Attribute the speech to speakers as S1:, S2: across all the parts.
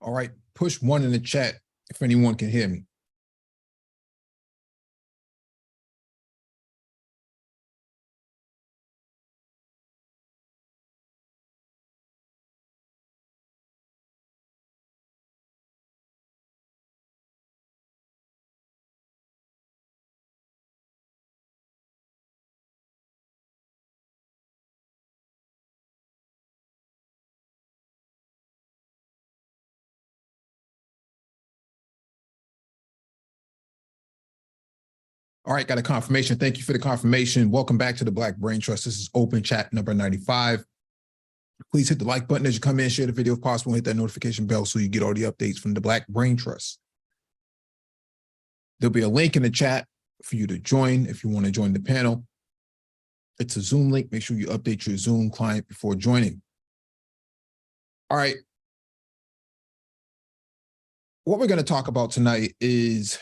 S1: All right, push one in the chat if anyone can hear me. All right, got a confirmation. Thank you for the confirmation. Welcome back to the Black Brain Trust. This is open chat number 95. Please hit the like button as you come in, share the video if possible, and hit that notification bell so you get all the updates from the Black Brain Trust. There'll be a link in the chat for you to join if you want to join the panel. It's a Zoom link. Make sure you update your Zoom client before joining. All right. What we're going to talk about tonight is,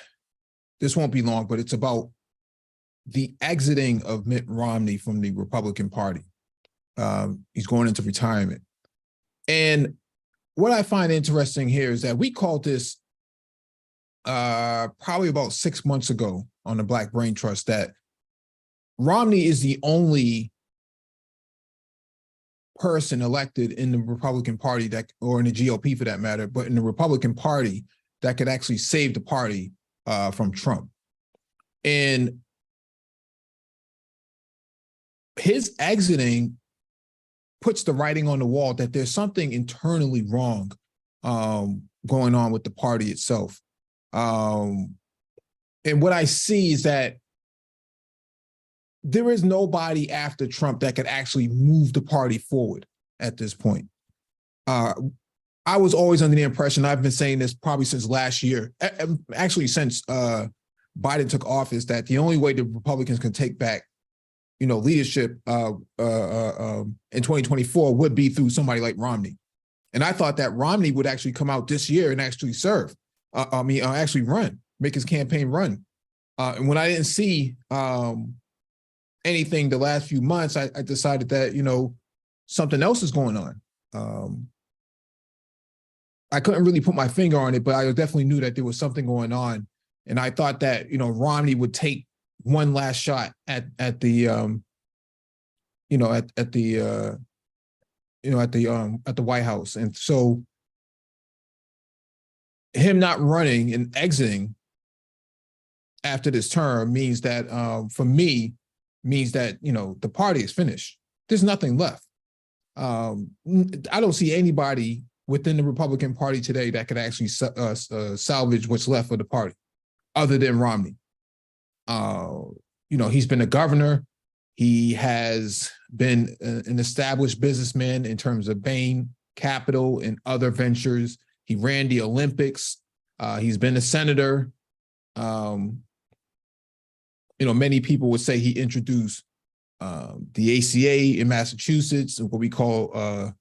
S1: this won't be long, but it's about the exiting of Mitt Romney from the Republican Party. He's going into retirement. And what I find interesting here is that we called this probably about 6 months ago on the Black Brain Trust, that Romney is the only person elected in the Republican Party that, or in the GOP for that matter, but in the Republican Party that could actually save the party from Trump. And his exiting puts the writing on the wall that there's something internally wrong going on with the party itself. And what I see is that there is nobody after Trump that could actually move the party forward at this point. I was always under the impression, I've been saying this probably since last year, actually since Biden took office, that the only way the Republicans can take back, leadership in 2024 would be through somebody like Romney. And I thought that Romney would actually come out this year and actually serve. Actually run, make his campaign run. And when I didn't see anything the last few months, I decided that, something else is going on. I couldn't really put my finger on it, but I definitely knew that there was something going on. And I thought that, Romney would take one last shot at the White House. And so him not running and exiting after this term means that, for me, means that, the party is finished. There's nothing left. I don't see anybody within the Republican Party today that could actually salvage what's left of the party other than Romney. He's been a governor. He has been an established businessman in terms of Bain Capital and other ventures. He ran the Olympics. He's been a senator. Many people would say he introduced the ACA in Massachusetts, what we call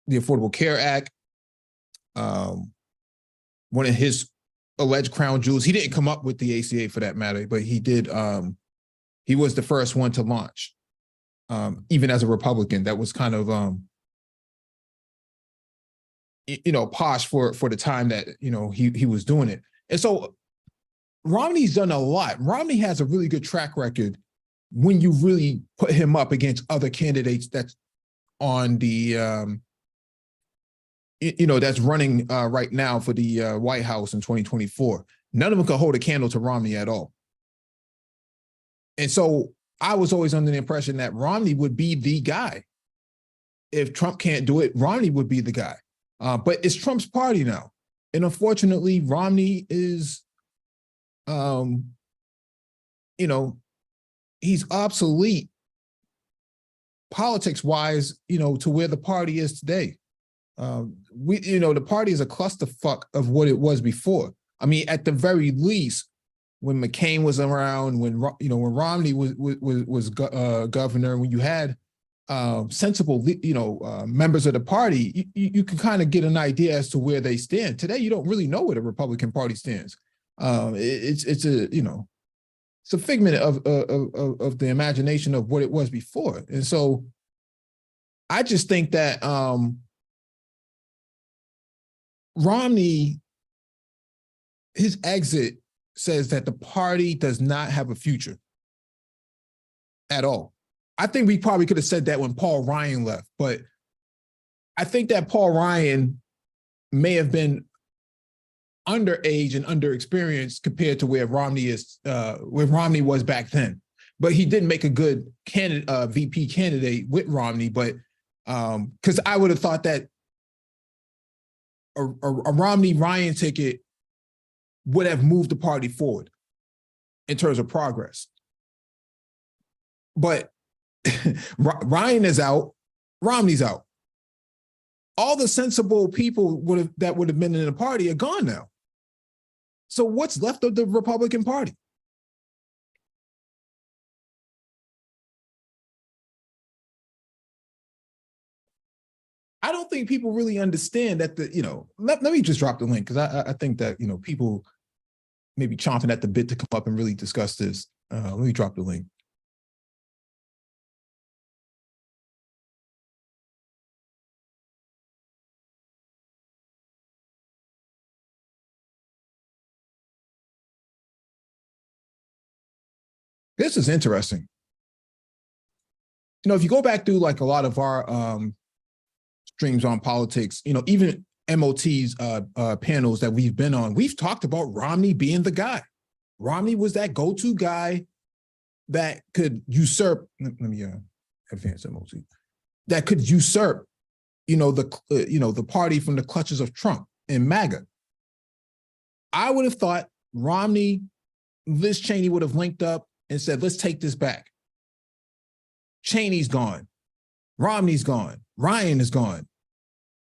S1: the Affordable Care Act. One of his alleged crown jewels, he didn't come up with the ACA for that matter, but he did. He was the first one to launch, even as a Republican. That was kind of posh for the time that he was doing it. And so Romney's done a lot. Romney has a really good track record when you really put him up against other candidates that's on the that's running right now for the White House in 2024. None of them could hold a candle to Romney at all. And so I was always under the impression that Romney would be the guy. If Trump can't do it, Romney would be the guy. But it's Trump's party now. And unfortunately, Romney is, he's obsolete politics-wise, to where the party is today. The party is a clusterfuck of what it was before. I mean, at the very least, when McCain was around, when Romney was governor, when you had sensible, members of the party, you can kind of get an idea as to where they stand. Today, you don't really know where the Republican Party stands. It's a figment of the imagination of what it was before. And so I just think that Romney, his exit says that the party does not have a future at all. I think we probably could have said that when Paul Ryan left, but I think that Paul Ryan may have been underage and underexperienced compared to where Romney was back then. But he did make a good VP candidate with Romney. But because I would have thought that a Romney-Ryan ticket would have moved the party forward in terms of progress. But Ryan is out, Romney's out. All the sensible people that would have been in the party are gone now. So what's left of the Republican Party? I don't think people really understand that let me just drop the link because I think that, people may be chomping at the bit to come up and really discuss this. Let me drop the link. This is interesting. If you go back through like a lot of our streams on politics, even MOT's panels that we've been on, we've talked about Romney being the guy. Romney was that go-to guy that could usurp, let me advance MOT, that could usurp, the party from the clutches of Trump and MAGA. I would have thought Romney, Liz Cheney would have linked up and said, let's take this back. Cheney's gone. Romney's gone. Ryan is gone.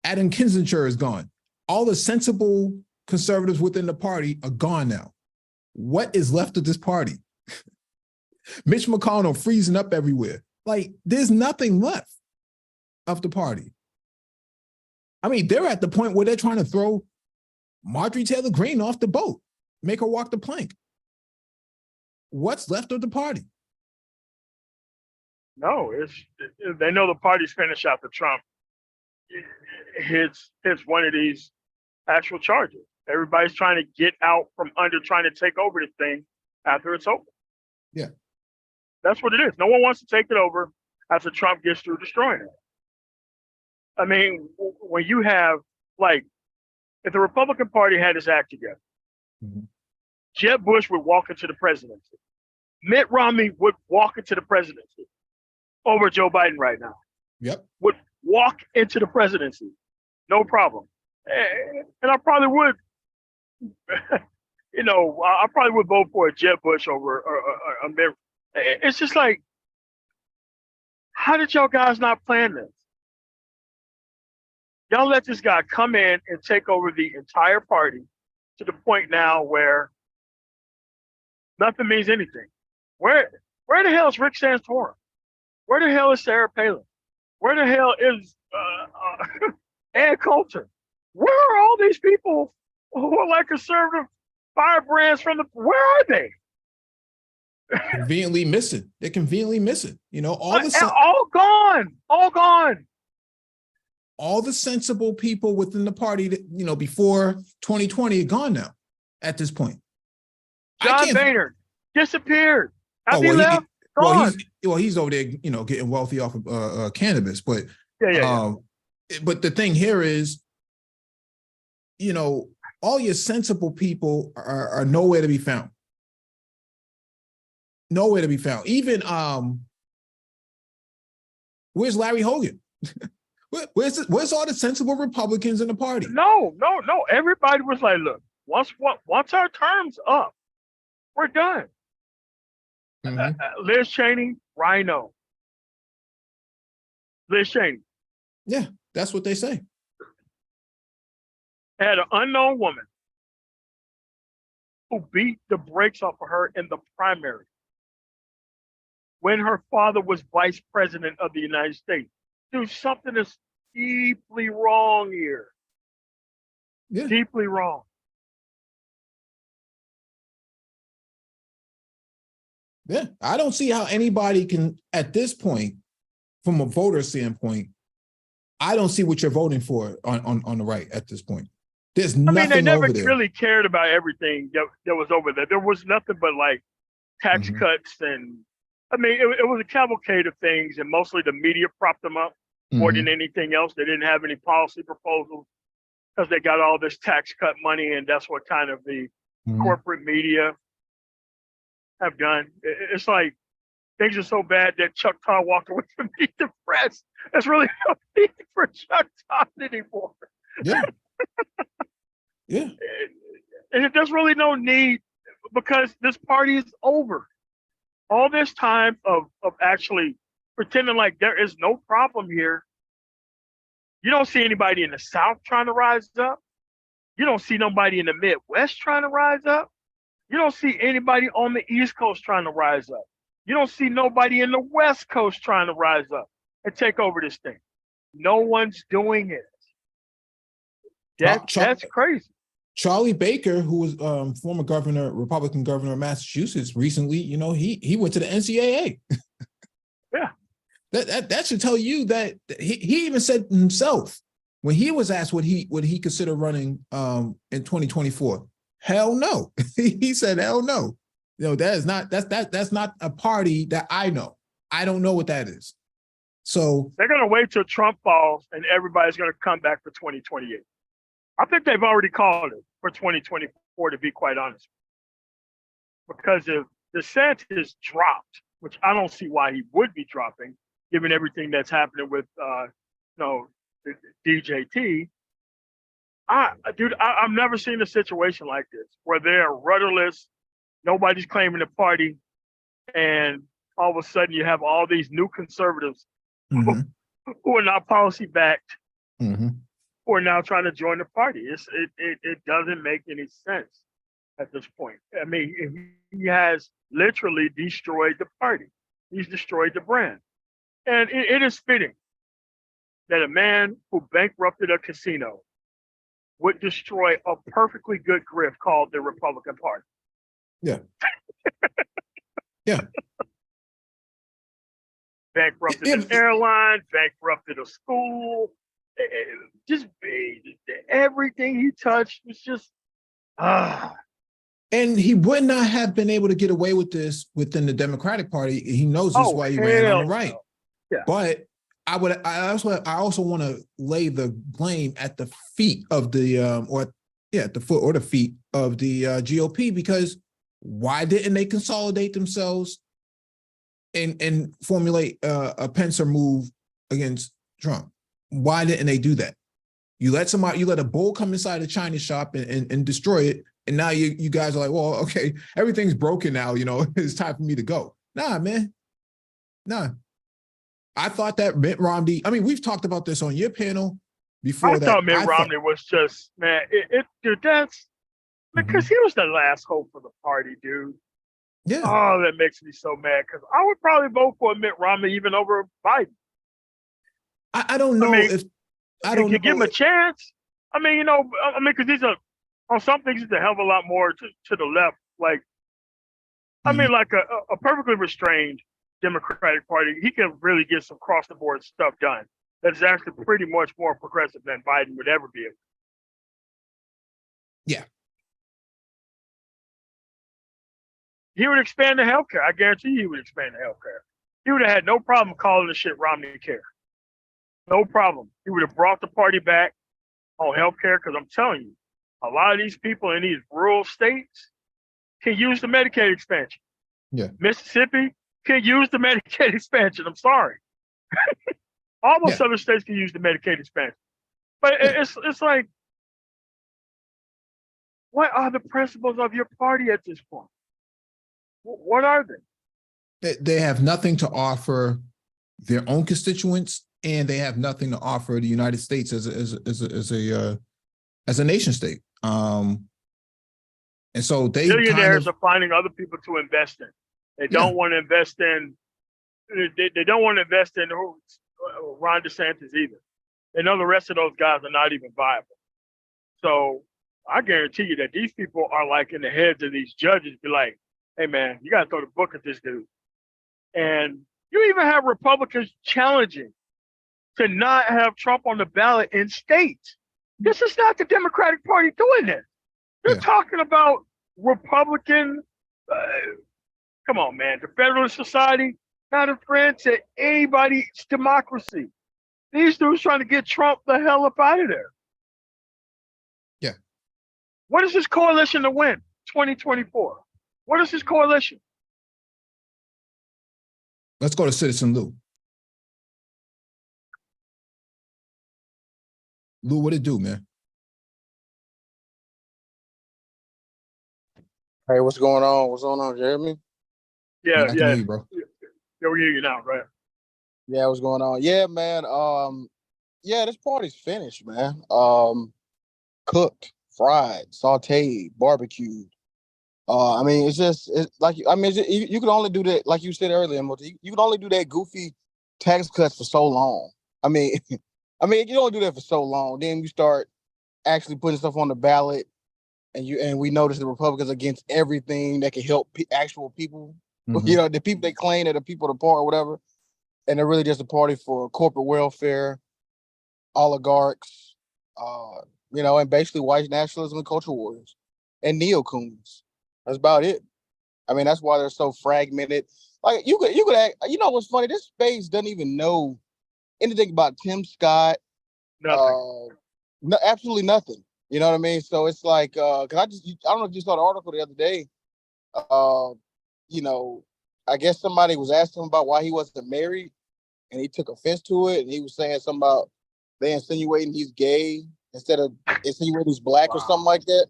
S1: Adam Kinzinger is gone. All the sensible conservatives within the party are gone now. What is left of this party? Mitch McConnell freezing up everywhere. Like, there's nothing left of the party. I mean, they're at the point where they're trying to throw Marjorie Taylor Greene off the boat, make her walk the plank. What's left of the party?
S2: No, they know the party's finished after Trump hits one of these actual charges. Everybody's trying to get out from under trying to take over the thing after it's over.
S1: Yeah.
S2: That's what it is. No one wants to take it over after Trump gets through destroying it. I mean, when you have, if the Republican Party had its act together, Jeb Bush would walk into the presidency. Mitt Romney would walk into the presidency over Joe Biden right now.
S1: Yep.
S2: Would walk into the presidency. No problem. And I probably would, I probably would vote for a Jeb Bush over a Mitt. It's just like, how did y'all guys not plan this? Y'all let this guy come in and take over the entire party to the point now where nothing means anything. Where the hell is Rick Santorum? Where the hell is Sarah Palin? Where the hell is Ed Coulter? Where are all these people who are like conservative firebrands from where are they?
S1: Conveniently missing. They're conveniently missing.
S2: All gone. All gone.
S1: All the sensible people within the party that, before 2020 are gone now at this point.
S2: John Boehner disappeared. He left?
S1: He's over there, getting wealthy off of cannabis. But but the thing here is, all your sensible people are nowhere to be found. Nowhere to be found. Even where's Larry Hogan? Where's all the sensible Republicans in the party?
S2: No. Everybody was like, look, once our term's up, we're done. Liz Cheney, Rhino. Liz Cheney.
S1: Yeah, that's what they say.
S2: Had an unknown woman who beat the brakes off of her in the primary when her father was vice president of the United States. Dude, something is deeply wrong here. Yeah. Deeply wrong.
S1: Yeah, I don't see how anybody can, at this point, from a voter standpoint, I don't see what you're voting for on the right at this point. There's
S2: I mean, they
S1: nothing
S2: never
S1: over there.
S2: really cared about everything that was over there. There was nothing but like tax
S1: Mhm.
S2: cuts, and I mean, it was a cavalcade of things, and mostly the media propped them up more than
S1: Mhm.
S2: anything else. They didn't have any policy proposals because they got all this tax cut money, and that's what kind of the
S1: Mhm.
S2: corporate media have done. It's like things are so bad that Chuck Todd walked away from being the press. There's really no need for Chuck Todd anymore.
S1: Yeah. Yeah.
S2: And there's really no need because this party is over. All this time of actually pretending like there is no problem here. You don't see anybody in the South trying to rise up. You don't see nobody in the Midwest trying to rise up. You don't see anybody on the East Coast trying to rise up. You don't see nobody in the West Coast trying to rise up and take over this thing. No one's doing it. That's crazy.
S1: Charlie Baker, who was former governor, Republican governor of Massachusetts, recently, he went to the NCAA.
S2: Yeah.
S1: That should tell you that he even said himself when he was asked would he consider running in 2024. Hell no. He said hell no. That's not a party that I know. I don't know what that is. So
S2: they're gonna wait till Trump falls and everybody's gonna come back for 2028. I think they've already called it for 2024, to be quite honest. Because if DeSantis dropped, which I don't see why he would be dropping, given everything that's happening with DJT. I've never seen a situation like this where they're rudderless, nobody's claiming the party, and all of a sudden you have all these new conservatives
S1: mm-hmm.
S2: who are not policy backed,
S1: mm-hmm.
S2: who are now trying to join the party. It doesn't make any sense at this point. I mean, he has literally destroyed the party. He's destroyed the brand. And it is fitting that a man who bankrupted a casino would destroy a perfectly good grift called the Republican Party.
S1: Yeah. Yeah.
S2: Bankrupted an airline, bankrupted a school. Just everything he touched was just
S1: And he would not have been able to get away with this within the Democratic Party. He knows this is why he ran on the right.
S2: No. Yeah.
S1: But I also want to lay the blame at the feet of the at the foot or the feet of the GOP, because why didn't they consolidate themselves and formulate a pincer move against Trump? Why didn't they do that? You let a bull come inside a China shop and destroy it, and now you guys are like, well, okay, everything's broken now. It's time for me to go. Nah, man, nah. I thought that Mitt Romney. I mean, we've talked about this on your panel before.
S2: I thought Mitt Romney was just, man. Dude, that's because he was the last hope for the party, dude.
S1: Yeah.
S2: Oh, that makes me so mad because I would probably vote for Mitt Romney even over Biden.
S1: I don't know if I don't
S2: give him a chance. I mean, because he's on some things he's a hell of a lot more to the left. Like, I mean, like a perfectly restrained Democratic Party, he can really get some cross the board stuff done. That's actually pretty much more progressive than Biden would ever be.
S1: Yeah.
S2: He would expand the healthcare. I guarantee he would expand the healthcare. He would have had no problem calling the shit Romney Care. No problem. He would have brought the party back on healthcare, because I'm telling you, a lot of these people in these rural states can use the Medicaid expansion.
S1: Yeah.
S2: Mississippi can use the Medicaid expansion. I'm sorry. Almost other states can use the Medicaid expansion. But it's like, what are the principles of your party at this point? What are they?
S1: They have nothing to offer their own constituents, and they have nothing to offer the United States as a nation state. And so they
S2: billionaires are finding other people to invest in. They don't want to invest in. They don't want to invest in Ron DeSantis either. They know the rest of those guys are not even viable. So I guarantee you that these people are like in the heads of these judges, be like, hey man, you got to throw the book at this dude. And you even have Republicans challenging to not have Trump on the ballot in states. This is not the Democratic Party doing this. They're
S1: Yeah.
S2: talking about Republican. Come on, man. The Federalist Society not a friend to anybody's democracy. These dudes trying to get Trump the hell up out of there.
S1: Yeah.
S2: What is this coalition to win 2024? What is this coalition?
S1: Let's go to Citizen Lou. Lou, what it do, man?
S3: Hey, what's going on? What's going on, Jeremy?
S2: Yeah,
S1: I can
S2: yeah.
S1: hear you, bro.
S2: Yeah, we hear you now, right?
S3: Yeah, what's going on? Yeah, man. Yeah, this party's finished, man. Cooked, fried, sauteed, barbecued. I mean, it's like I mean, you can only do that, like you said earlier, you can only do that goofy tax cuts for so long. I mean, I mean, you don't do that for so long. Then you start actually putting stuff on the ballot, and we notice the Republicans against everything that can help actual people.
S1: Mhm.
S3: You know, the people they claim that the people of the party or whatever, and they're really just a party for corporate welfare, oligarchs, you know, and basically white nationalism and culture wars and neocoons. That's about it. I mean, that's why they're so fragmented. Like you could act, you know what's funny? This space doesn't even know anything about Tim Scott.
S2: Nothing.
S3: No, absolutely nothing. You know what I mean? So it's like, cause I don't know if you saw the article the other day. Uh, you know, I guess somebody was asking him about why he wasn't married, and he took offense to it, and he was saying something about they insinuating he's gay instead of insinuating he's black or something like that.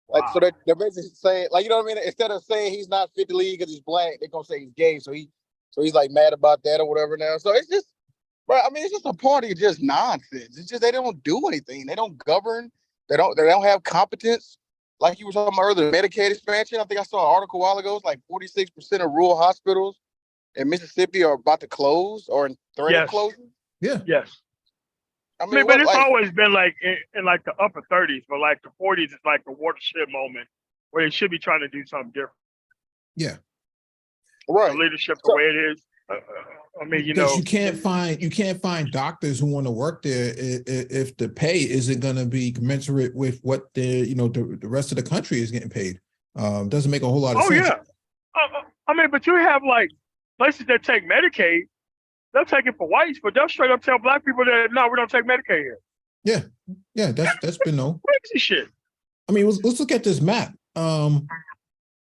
S3: Like, so they're basically saying, like, you know what I mean? Instead of saying he's not fit to lead because he's black, they're gonna say he's gay. So he's like mad about that or whatever now. So it's just, bro. I mean, it's just a party of just nonsense. It's just they don't do anything. They don't govern. They don't have competence. Like you were talking about earlier, Medicaid expansion. I think I saw an article a while ago. It's like 46% of rural hospitals in Mississippi are about to close or in threat of
S2: Yes.
S3: closing.
S1: Yeah.
S2: Yes.
S3: I
S2: I mean,
S3: mean,
S2: but
S3: what,
S2: it's
S3: like,
S2: always been like in like the upper 30s, but like the 40s is like the watershed moment where they should be trying to do something different.
S1: Yeah.
S2: The
S3: right?
S2: leadership the
S3: So-
S2: way it is. I mean, you
S1: Because
S2: know,
S1: you can't find doctors who want to work there if the pay isn't going to be commensurate with what the rest of the country is getting paid. Doesn't make a whole lot of
S2: oh
S1: sense.
S2: yeah. I mean, but you have like places that take Medicaid. They'll take it for whites, but they'll straight up tell black people that no, we don't take Medicaid here.
S1: Yeah, that's been known.
S2: Crazy shit.
S1: I mean, let's look at this map.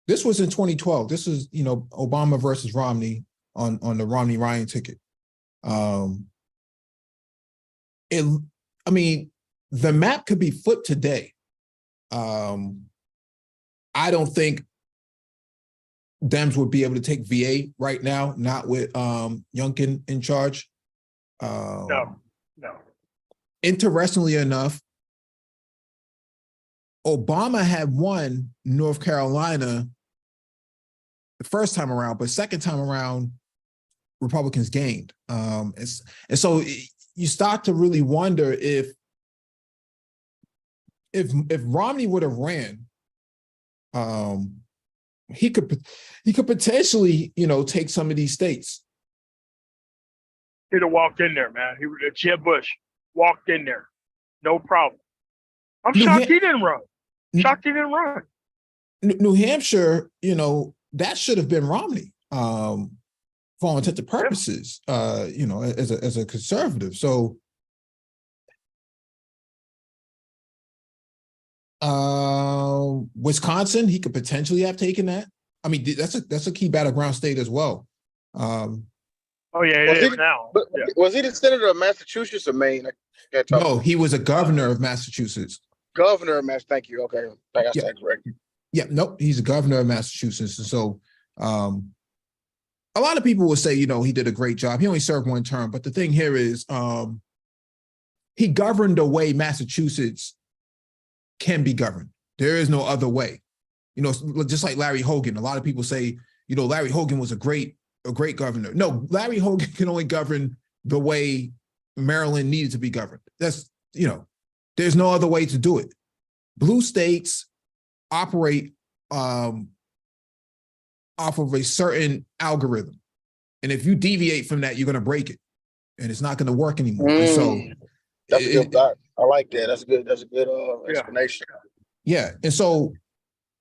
S1: This was in 2012. This is Obama versus Romney on the Romney Ryan ticket. I mean, the map could be flipped today. I don't think Dems would be able to take VA right now, not with Youngkin in charge.
S2: No.
S1: Interestingly enough, Obama had won North Carolina the first time around, but second time around, Republicans gained. And so you start to really wonder if Romney would have ran, he could potentially, take some of these states.
S2: He'd have walked in there, man. He would have Jeb Bush walked in there. No problem. I'm shocked he didn't run. Shocked he didn't run.
S1: New Hampshire, that should have been Romney, for all intents and purposes, as a conservative. So Wisconsin, he could potentially have taken that. I mean, that's a key battleground state as well.
S2: Oh yeah, it is now.
S3: But
S2: Yeah.
S3: was he the senator of Massachusetts or Maine?
S1: No, he was a governor of Massachusetts.
S3: Governor of Massachusetts. Thank you. Okay, I got that correct.
S1: Yeah, nope, he's a governor of Massachusetts. And so a lot of people will say, he did a great job. He only served one term. But the thing here is he governed the way Massachusetts can be governed. There is no other way. Just like Larry Hogan. A lot of people say, Larry Hogan was a great governor. No, Larry Hogan can only govern the way Maryland needed to be governed. That's, there's no other way to do it. Blue states operate off of a certain algorithm. And if you deviate from that, you're going to break it. And it's not going to work anymore. And so
S3: That's a good thought. I like that. That's good. That's a good explanation.
S1: Yeah. And so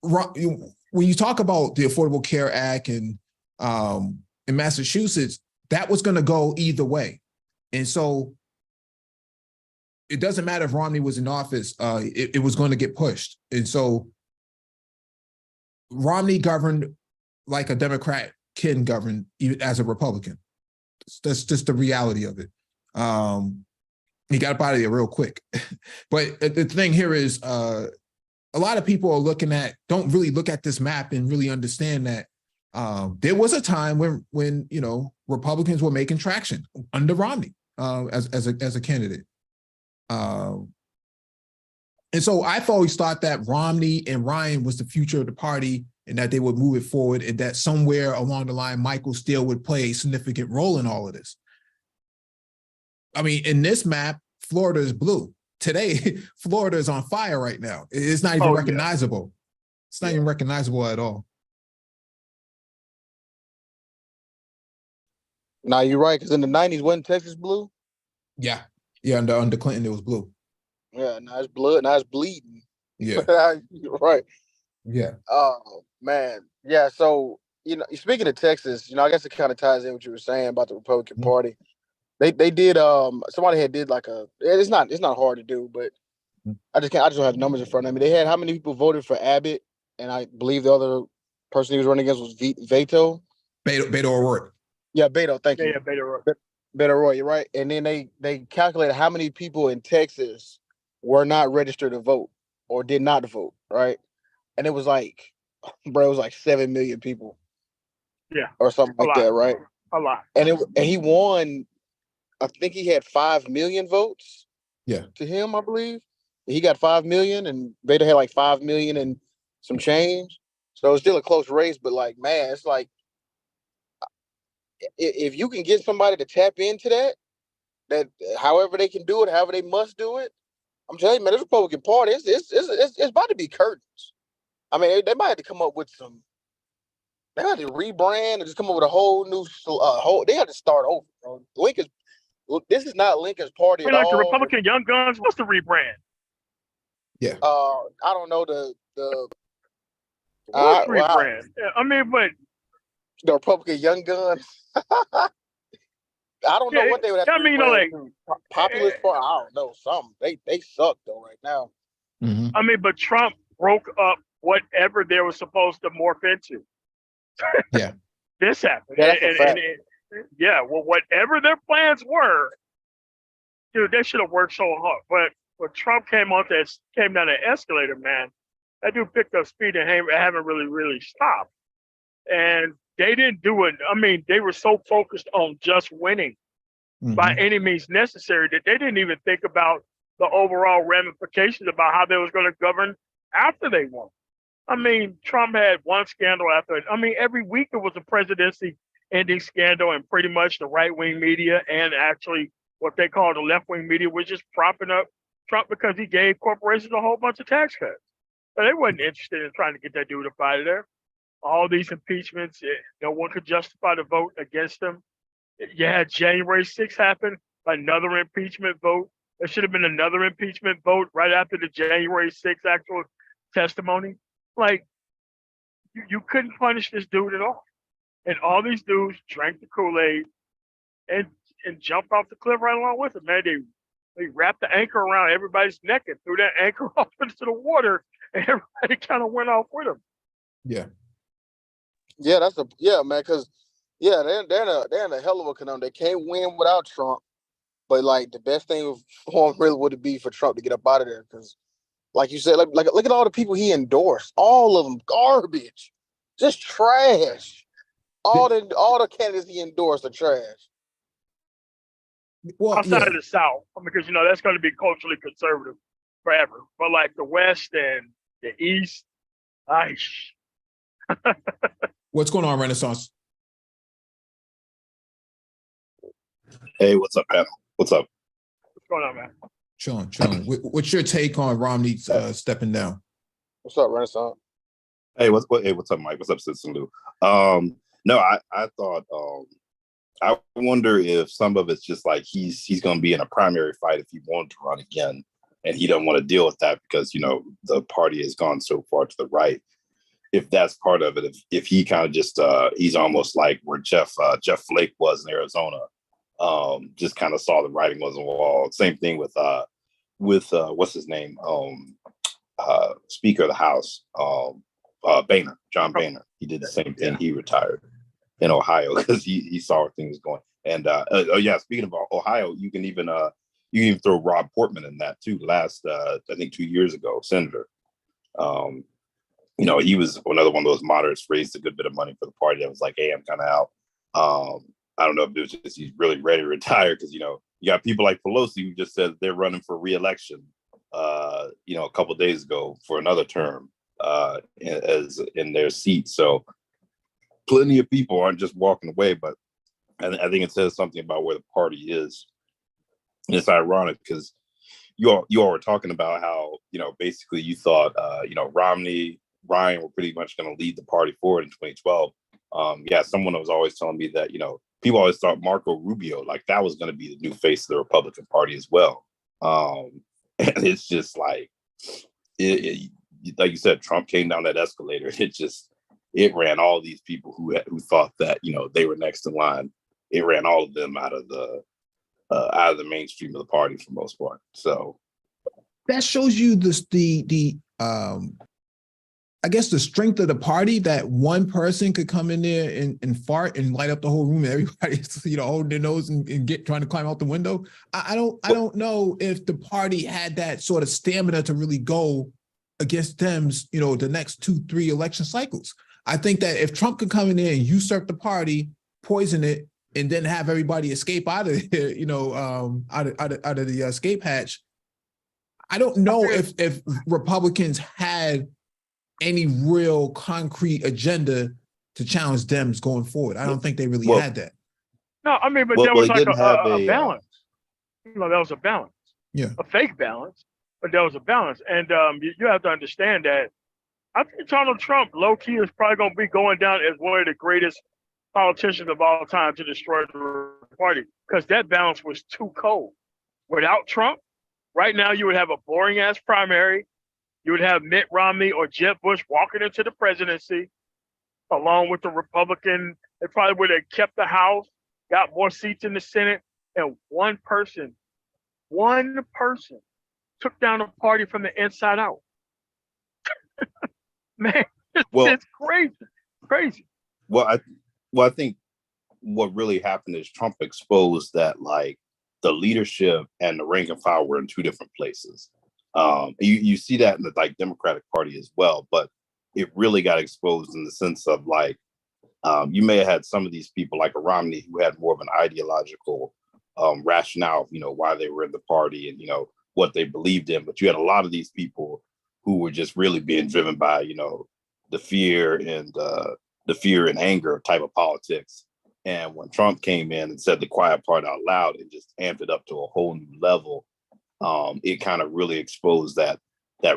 S1: when you talk about the Affordable Care Act and in Massachusetts, that was going to go either way. And so it doesn't matter if Romney was in office, it was going to get pushed. And so Romney governed like a Democrat can govern even as a Republican. That's just the reality of it. He got up out of there real quick. But the thing here is a lot of people are don't really look at this map and really understand that there was a time when you know, Republicans were making traction under Romney as a candidate. And so I've always thought that Romney and Ryan was the future of the party and that they would move it forward and that somewhere along the line, Michael Steele would play a significant role in all of this. I mean, in this map, Florida is blue. Today, Florida is on fire right now. It's not even recognizable. Yeah. It's not even recognizable at all.
S3: Now you're right, because in the 90s, wasn't Texas blue?
S1: Yeah. Yeah, under Clinton, it was blue.
S3: Yeah, now it's blood, now it's bleeding.
S1: Yeah.
S3: You're right.
S1: Yeah.
S3: Oh, man. Yeah, so, you know, speaking of Texas, you know, I guess it kind of ties in what you were saying about the Republican Party. They did somebody had did like it's not hard to do, but I just don't have the numbers in front of me. They had how many people voted for Abbott, and I believe the other person he was running against was Beto
S1: O'Rourke.
S3: Yeah, Beto, thank you.
S2: Yeah, Beto O'Rourke.
S3: Beto O'Rourke, you're right. And then they calculated how many people in Texas were not registered to vote or did not vote, right? And it was like, bro, it was like 7 million people.
S2: Yeah.
S3: Or something like that, right?
S2: A lot.
S3: And he won, I think he had 5 million votes.
S1: Yeah.
S3: To him, I believe. He got 5 million and Beto had like 5 million and some change. So it's still a close race, but like, man, it's like, if you can get somebody to tap into that however they can do it, however they must do it, I'm telling you, man, this Republican Party, it's about to be curtains. I mean, they might have to come up with they had to rebrand and just come up with a whole new, they had to start over, bro. This is not Lincoln's party at all.
S2: Like the Republican Young Guns, what's the rebrand?
S1: Yeah.
S3: I don't know
S2: what's rebrand? I mean, but
S3: the Republican Young Guns. I don't know what they would have to
S2: you know, like
S3: populist party. I don't know, something. They suck though right now.
S1: Mm-hmm.
S2: I mean, but Trump broke up whatever they were supposed to morph into.
S1: Yeah.
S2: This happened.
S3: Yeah,
S2: well, whatever their plans were, dude, they should have worked so hard. But when Trump came down the escalator, man, that dude picked up speed and haven't really stopped. And they didn't do it. I mean, they were so focused on just winning by any means necessary that they didn't even think about the overall ramifications about how they was going to govern after they won. I mean, Trump had one scandal after it. I mean, every week there was a presidency-ending scandal, and pretty much the right-wing media and actually what they call the left-wing media was just propping up Trump because he gave corporations a whole bunch of tax cuts. So they wasn't interested in trying to get that dude up out of there. All these impeachments, no one could justify the vote against him. You had January 6th happen, another impeachment vote. There should have been another impeachment vote right after the January 6th actual testimony. Like, you couldn't punish this dude at all. And all these dudes drank the Kool-Aid and jumped off the cliff right along with him, man. They wrapped the anchor around everybody's neck and threw that anchor off into the water, and everybody kind of went off with him.
S1: Yeah.
S3: Yeah, man, because they're in a hell of a conundrum. They can't win without Trump, but like the best thing for him really would be for Trump to get up out of there, because, like you said, like look at all the people he endorsed, all of them garbage, just trash. All the candidates he endorsed are trash.
S2: Well, outside of the South, because that's going to be culturally conservative forever. But like the West and the East,
S1: What's going on, Renaissance?
S4: Hey, what's up, panel? What's up?
S2: What's going on, man?
S1: Chilling. What's your take on Romney stepping down?
S3: What's up, Renaissance?
S4: Hey, what's up, Mike? What's up, Citizen Lou? No, I thought I wonder if some of it's just like he's going to be in a primary fight if he wanted to run again, and he doesn't want to deal with that because the party has gone so far to the right. If that's part of it, if he kind of just he's almost like where Jeff Flake was in Arizona, just kind of saw the writing was on the wall. Same thing with what's his name, Speaker of the House, Boehner, John Boehner. He did the same thing. He retired in Ohio because he saw where things going. And speaking of Ohio, you can even throw Rob Portman in that too. Last I think 2 years ago, senator. He was another one of those moderates, raised a good bit of money for the party that was like, hey, I'm kind of out. I don't know if it was just he's really ready to retire because, you got people like Pelosi who just said they're running for re-election, a couple of days ago for another term as in their seat. So plenty of people aren't just walking away, but I think it says something about where the party is. And it's ironic because you all were talking about how, basically you thought, Romney, Ryan were pretty much going to lead the party forward in 2012. Someone was always telling me that, people always thought Marco Rubio, like that was going to be the new face of the Republican Party as well. And it's just like, like you said, Trump came down that escalator. It ran all these people who thought that, they were next in line. It ran all of them out of the mainstream of the party for the most part. So
S1: that shows you I guess the strength of the party, that one person could come in there and fart and light up the whole room and everybody's, holding their nose and trying to climb out the window. I don't know if the party had that sort of stamina to really go against Dems, the next 2-3 election cycles. I think that if Trump could come in there and usurp the party, poison it, and then have everybody escape out of here, out of the escape hatch, I don't know if Republicans had any real concrete agenda to challenge Dems going forward. I don't think they really had that.
S2: No, I mean, but there was like a balance. There was a balance.
S1: Yeah.
S2: A fake balance, but there was a balance. And you have to understand that I think Donald Trump, low key, is probably going to be going down as one of the greatest politicians of all time to destroy the party, because that balance was too cold. Without Trump, right now you would have a boring ass primary. You would have Mitt Romney or Jeb Bush walking into the presidency along with the Republican. They probably would have kept the House, got more seats in the Senate, and one person took down the party from the inside out. Man, it's crazy.
S4: Well, I think what really happened is Trump exposed that like the leadership and the rank and file were in two different places. You see that in the like Democratic Party as well, but it really got exposed in the sense of like you may have had some of these people like a Romney who had more of an ideological rationale, why they were in the party and what they believed in, but you had a lot of these people who were just really being driven by the fear and anger type of politics. And when Trump came in and said the quiet part out loud and just amped it up to a whole new level, it kind of really exposed that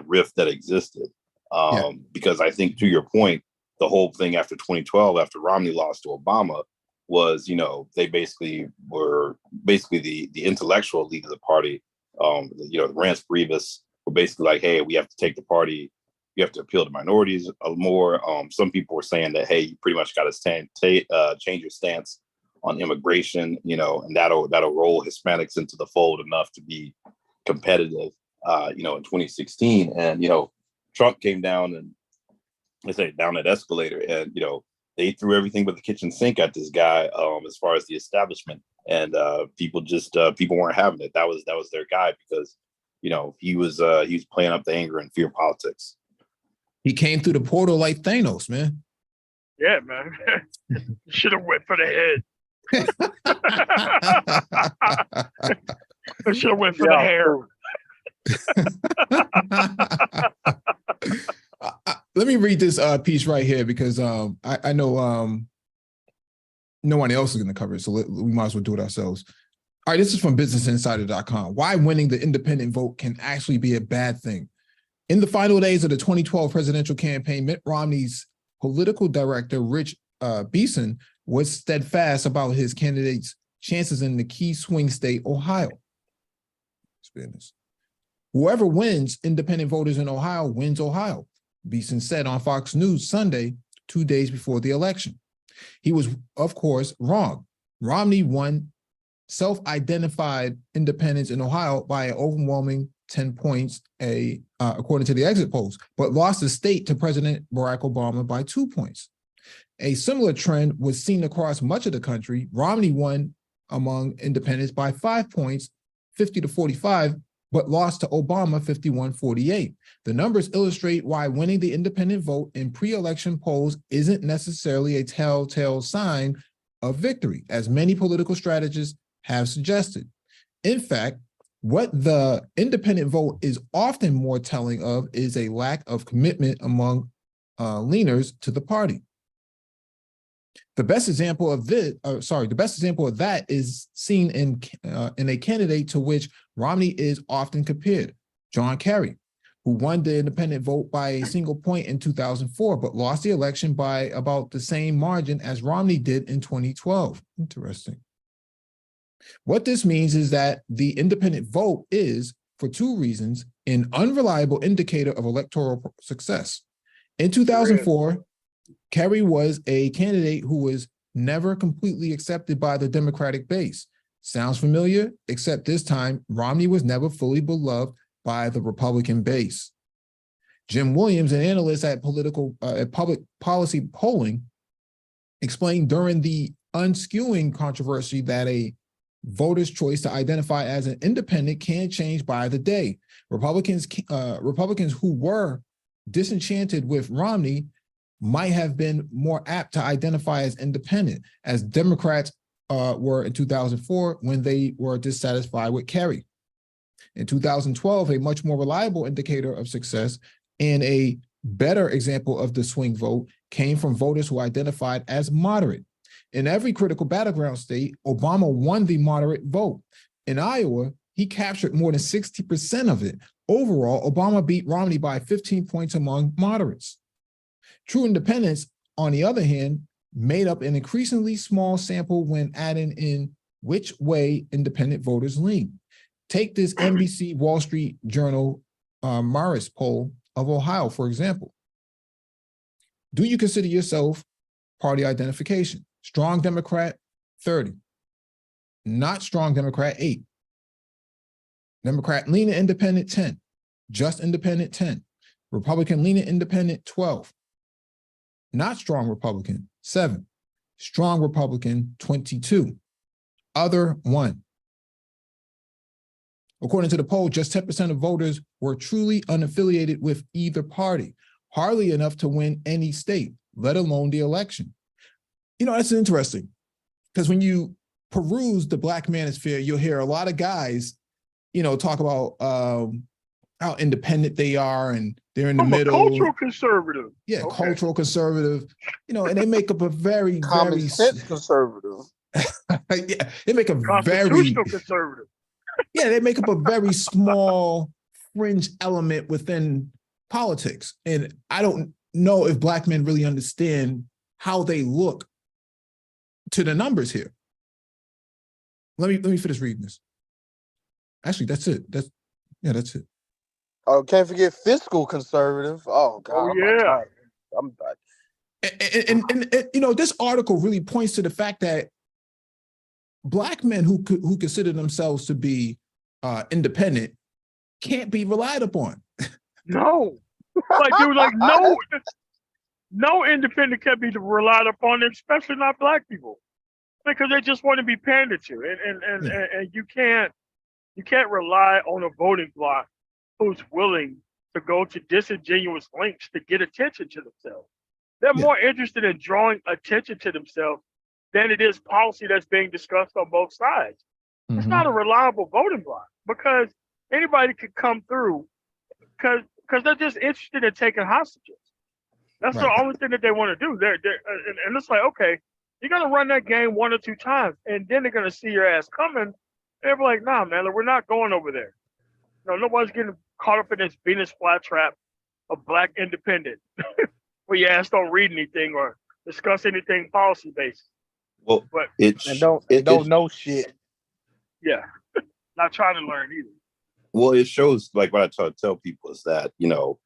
S4: rift that existed. Because I think, to your point, the whole thing after 2012, after Romney lost to Obama, was, they basically were the intellectual elite of the party. The Rance Brevis were basically like, hey, we have to take the party. You have to appeal to minorities more. Some people were saying that, hey, you pretty much got to change your stance on immigration, and that'll roll Hispanics into the fold enough to be competitive, in 2016. And, Trump came down and down that escalator and, they threw everything but the kitchen sink at this guy as far as the establishment. And people weren't having it. That was their guy because, he was playing up the anger and fear politics.
S1: He came through the portal like Thanos, man.
S2: Yeah, man. Should have went for the head. Should have went for the hair.
S1: Let me read this piece right here because I know no one else is going to cover it, so we might as well do it ourselves. All right, this is from businessinsider.com. Why winning the independent vote can actually be a bad thing. In the final days of the 2012 presidential campaign, Mitt Romney's political director, Rich Beeson, was steadfast about his candidate's chances in the key swing state, Ohio. Whoever wins independent voters in Ohio wins Ohio, Beeson said on Fox News Sunday, 2 days before the election. He was, of course, wrong. Romney won self-identified independents in Ohio by an overwhelming 10 points, according to the exit polls, but lost the state to President Barack Obama by 2 points. A similar trend was seen across much of the country. Romney won among independents by 5 points, 50-45, but lost to Obama 51-48. The numbers illustrate why winning the independent vote in pre-election polls isn't necessarily a telltale sign of victory, as many political strategists have suggested. In fact, what the independent vote is often more telling of is a lack of commitment among leaners to the party. The best example of that is seen in a candidate to which Romney is often compared, John Kerry, who won the independent vote by a single point in 2004, but lost the election by about the same margin as Romney did in 2012. Interesting. What this means is that the independent vote is, for two reasons, an unreliable indicator of electoral success. In 2004, Kerry was a candidate who was never completely accepted by the Democratic base. Sounds familiar? Except this time, Romney was never fully beloved by the Republican base. Jim Williams, an analyst at public policy polling, explained during the unskewing controversy that a voter's choice to identify as an independent can change by the day. Republicans who were disenchanted with Romney might have been more apt to identify as independent, as Democrats were in 2004 when they were dissatisfied with Kerry. In 2012, a much more reliable indicator of success and a better example of the swing vote came from voters who identified as moderate. In every critical battleground state, Obama won the moderate vote. In Iowa, he captured more than 60% of it. Overall, Obama beat Romney by 15 points among moderates. True independents, on the other hand, made up an increasingly small sample when adding in which way independent voters lean. Take this NBC Wall Street Journal Marist poll of Ohio, for example. Do you consider yourself party identification? Strong Democrat, 30. Not strong Democrat, 8. Democrat leaning independent, 10. Just independent, 10. Republican leaning independent, 12. Not strong Republican, 7. Strong Republican, 22. Other, 1. According to the poll, just 10% of voters were truly unaffiliated with either party, hardly enough to win any state, let alone the election. You know, that's interesting, because when you peruse the Black manosphere, you'll hear a lot of guys, you know, talk about how independent they are and they're in the middle.
S2: Cultural conservative.
S1: Yeah, okay. Cultural conservative, you know, and they make up a very,
S3: common
S1: very
S3: sense conservative.
S1: Yeah, they make a
S2: constitutional conservative.
S1: Yeah, they make up a very small fringe element within politics. And I don't know if Black men really understand how they look to the numbers here. Let me finish reading this. Actually, that's it. That's it.
S3: Oh, can't forget fiscal conservative. Oh God.
S2: Oh, yeah.
S3: I'm
S1: and you know, this article really points to the fact that Black men who consider themselves to be independent can't be relied upon.
S2: No, like dude, like no independent can be relied upon, especially not Black people, because they just want to be pandered to, and you can't rely on a voting bloc who's willing to go to disingenuous lengths to get attention to themselves. They're more interested in drawing attention to themselves than it is policy that's being discussed on both sides. Mm-hmm. It's not a reliable voting bloc, because anybody could come through because they're just interested in taking hostages. That's the only thing that they want to do. And it's like, okay, you're going to run that game 1 or 2 times, and then they're going to see your ass coming. They're like, nah, man, we're not going over there. No, nobody's getting caught up in this Venus flytrap of Black independent where your ass don't read anything or discuss anything policy-based.
S4: Well,
S2: But
S3: And don't know shit.
S2: yeah, not trying to learn either.
S4: well, it shows like what I try to tell people is that, you know,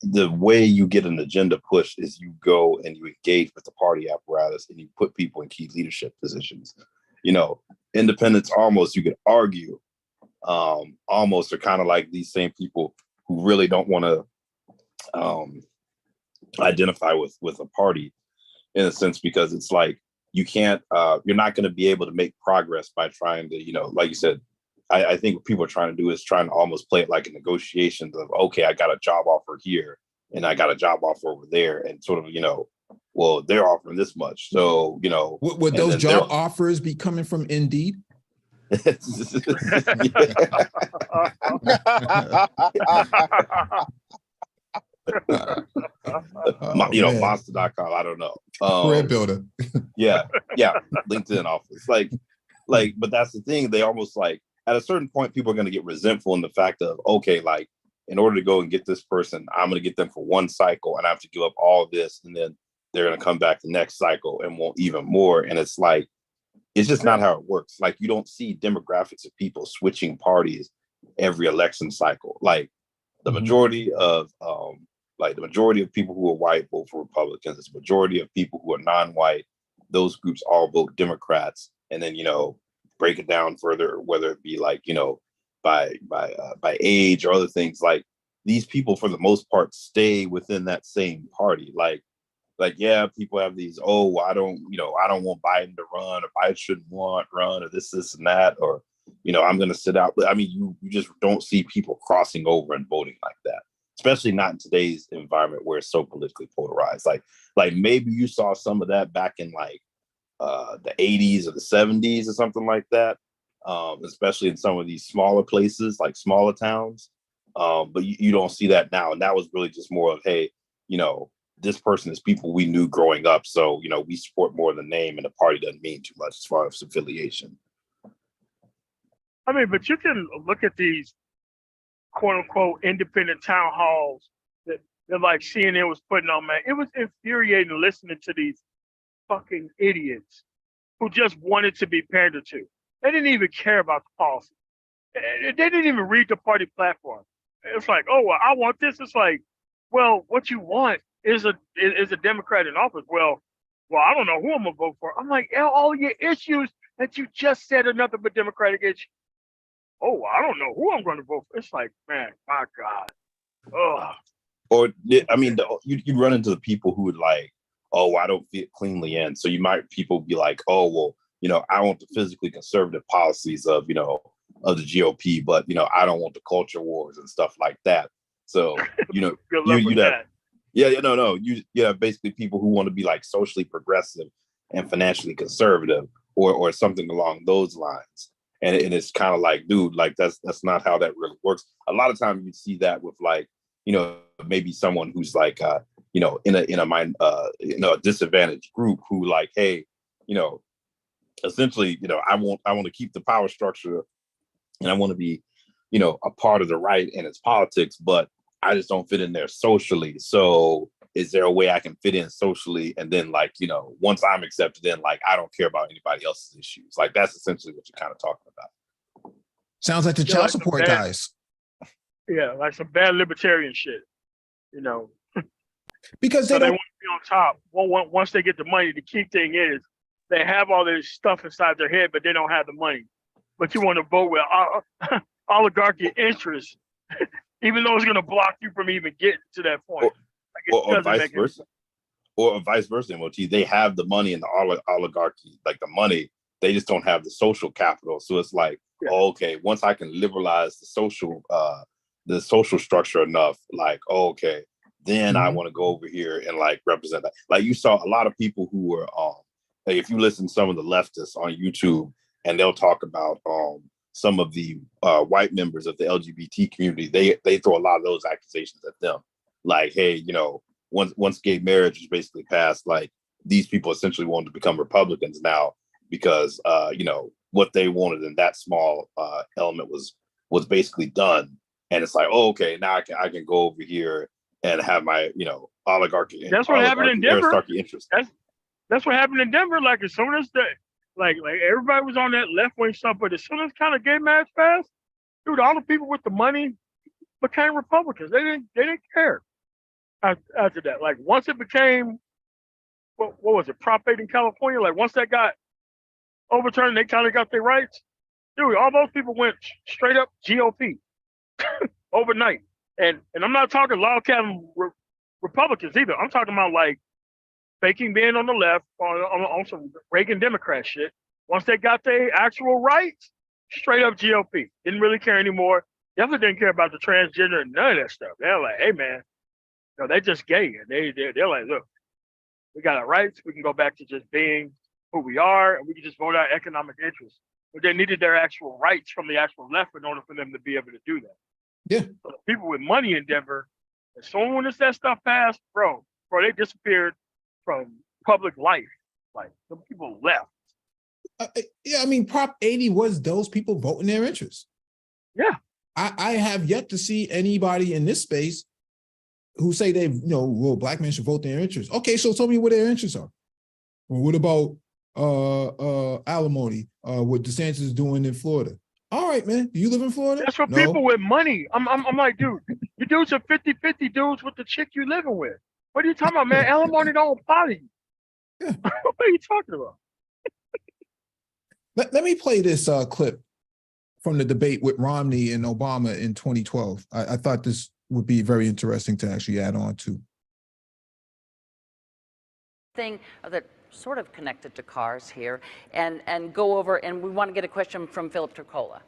S4: the way you get an agenda push is you go and you engage with the party apparatus and you put people in key leadership positions. You know, independents almost, you could argue, almost are kind of like these same people who really don't want to identify with a party in a sense, because it's like you can't, you're not going to be able to make progress by trying to, you know, like you said, I think what people are trying to do is trying to almost play it like a negotiations of, okay, I got a job offer here and I got a job offer over there, and sort of, you know, well, they're offering this much, so, you know,
S1: Would those job offers be coming from Indeed?
S4: You know, monster.com, I don't know.
S1: Career builder.
S4: yeah, LinkedIn offers. Like, but that's the thing. They almost like at a certain point, people are going to get resentful in the fact of, okay, like in order to go and get this person, I'm going to get them for one cycle and I have to give up all this. And then they're going to come back the next cycle and want even more. And it's like, it's just not how it works. Like, you don't see demographics of people switching parties every election cycle. Like the majority of, the majority of people who are white vote for Republicans. The majority of people who are non-white, those groups all vote Democrats. And then, you know, break it down further, whether it be like, you know, by age or other things, like these people for the most part stay within that same party. Like yeah, people have these, oh, I don't want Biden to run, or Biden shouldn't run, or this and that, or, you know, I'm going to sit out. But I mean, you just don't see people crossing over and voting like that, especially not in today's environment where it's so politically polarized. Like maybe you saw some of that back in like the 80s or the 70s or something like that, especially in some of these smaller places, like smaller towns. But you don't see that now. And that was really just more of, hey, you know, this person is people we knew growing up. So, you know, we support more the name, and the party doesn't mean too much as far as affiliation.
S2: I mean, but you can look at these quote unquote independent town halls that like CNN was putting on, man. It was infuriating listening to these fucking idiots who just wanted to be pandered to. They didn't even care about the policy. They didn't even read the party platform. It's like, oh, well, I want this. It's like, well, what you want is a Democrat in office. Well, I don't know who I'm gonna vote for. I'm like, all your issues that you just said are nothing but Democratic issues. Oh, I don't know who I'm going to vote for. It's like, man, my God. Ugh.
S4: Or I mean, you run into the people who would like, oh, I don't fit cleanly in. So people be like, oh, well, you know, I want the physically conservative policies of, you know, of the GOP, but, you know, I don't want the culture wars and stuff like that. So, you know,
S2: Good luck with that.
S4: Basically people who want to be like socially progressive and financially conservative or something along those lines. And it's kind of like, dude, like that's not how that really works. A lot of times you see that with like, you know, maybe someone who's like, you know, in a disadvantaged group who like, hey, you know, essentially, you know, I want to keep the power structure and I want to be, you know, a part of the right and its politics, but I just don't fit in there socially. So is there a way I can fit in socially? And then like, you know, once I'm accepted in, like, I don't care about anybody else's issues. Like, that's essentially what you're kind of talking about.
S1: Sounds like the child support guys.
S2: Yeah, like some bad libertarian shit, you know.
S1: Because
S2: they want to be on top. Once they get the money, the key thing is they have all this stuff inside their head, but they don't have the money. But you want to vote with oligarchy interests, even though it's going to block you from even getting to that point.
S4: Or vice versa. Or vice versa, MOT. They have the money and the oligarchy, like the money, they just don't have the social capital. So it's like, okay, once I can liberalize the social structure enough, like, okay, then I want to go over here and like represent that. Like you saw a lot of people who were, like if you listen to some of the leftists on YouTube, and they'll talk about some of the white members of the LGBT community, they throw a lot of those accusations at them. Like, hey, you know, once gay marriage was basically passed, like these people essentially wanted to become Republicans now because, you know, what they wanted in that small element was basically done. And it's like, oh, okay, now I can go over here and have my, you know, oligarchy.
S2: That's what happened in Denver.
S4: Interest.
S2: That's That's what happened in Denver. Like as soon as like everybody was on that left wing stuff, but as soon as kind of gay marriage passed, dude, all the people with the money became Republicans. They didn't care after that. Like once it became what was it, Prop 8 in California? Like once that got overturned, they kind of got their rights. Dude, all those people went straight up GOP overnight. And I'm not talking log cabin Republicans either. I'm talking about like faking being on the left on some Reagan Democrat shit. Once they got their actual rights, straight up GOP. Didn't really care anymore. Definitely didn't care about the transgender and none of that stuff. They're like, hey man, no, they just gay. And they're like, look, we got our rights. We can go back to just being who we are, and we can just vote our economic interests. But they needed their actual rights from the actual left in order for them to be able to do that.
S1: Yeah.
S2: So the people with money in Denver, as soon as that stuff passed, bro, they disappeared from public life. Like some people left.
S1: Yeah, I mean, Prop 80 was those people voting their interests.
S2: Yeah.
S1: I have yet to see anybody in this space who say they, well, black men should vote their interests. Okay, so tell me what their interests are. Well, what about alimony, what DeSantis is doing in Florida? All right, man. Do you live in Florida?
S2: That's for people with money. I'm like, dude, you dudes are 50-50 dudes with the chick you living with. What are you talking about, man? Alimony don't apply to you.
S1: Yeah.
S2: What are you talking about?
S1: Let me play this clip from the debate with Romney and Obama in 2012. I thought this would be very interesting to actually add on to.
S5: Thing that sort of connected to cars here, and go over, and we want to get a question from Philip Turcola.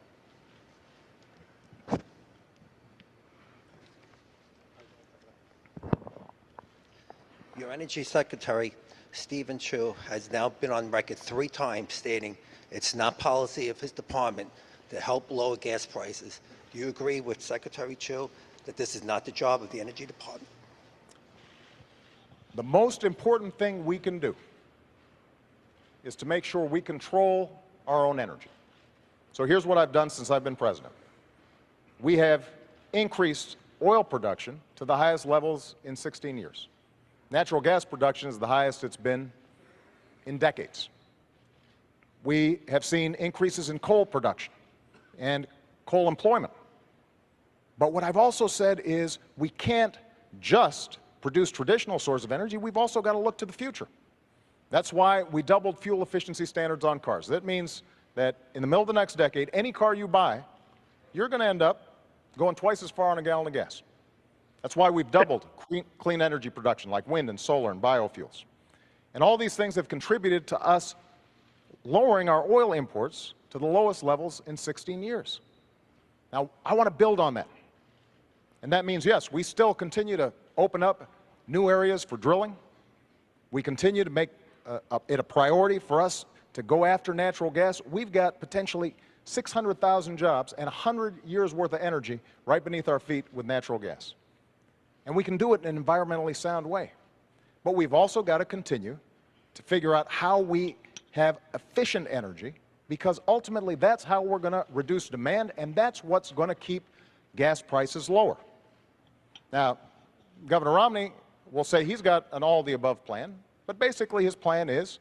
S6: Your Energy Secretary, Stephen Chu, has now been on record 3 times stating it's not policy of his department to help lower gas prices. Do you agree with Secretary Chu that this is not the job of the Energy Department?
S7: The most important thing we can do is to make sure we control our own energy. So here's what I've done since I've been president. We have increased oil production to the highest levels in 16 years. Natural gas production is the highest it's been in decades. We have seen increases in coal production and coal employment. But what I've also said is we can't just produce traditional sources of energy. We've also got to look to the future. That's why we doubled fuel efficiency standards on cars. That means that in the middle of the next decade, any car you buy, you're going to end up going twice as far on a gallon of gas. That's why we've doubled clean energy production like wind and solar and biofuels. And all these things have contributed to us lowering our oil imports to the lowest levels in 16 years. Now, I want to build on that. And that means, yes, we still continue to open up new areas for drilling. We continue to make it a priority for us to go after natural gas. We've got potentially 600,000 jobs and 100 years worth of energy right beneath our feet with natural gas. And we can do it in an environmentally sound way. But we've also got to continue to figure out how we have efficient energy, because ultimately that's how we're going to reduce demand, and that's what's going to keep gas prices lower. Now, Governor Romney will say he's got an all-of-the-above plan, but basically his plan is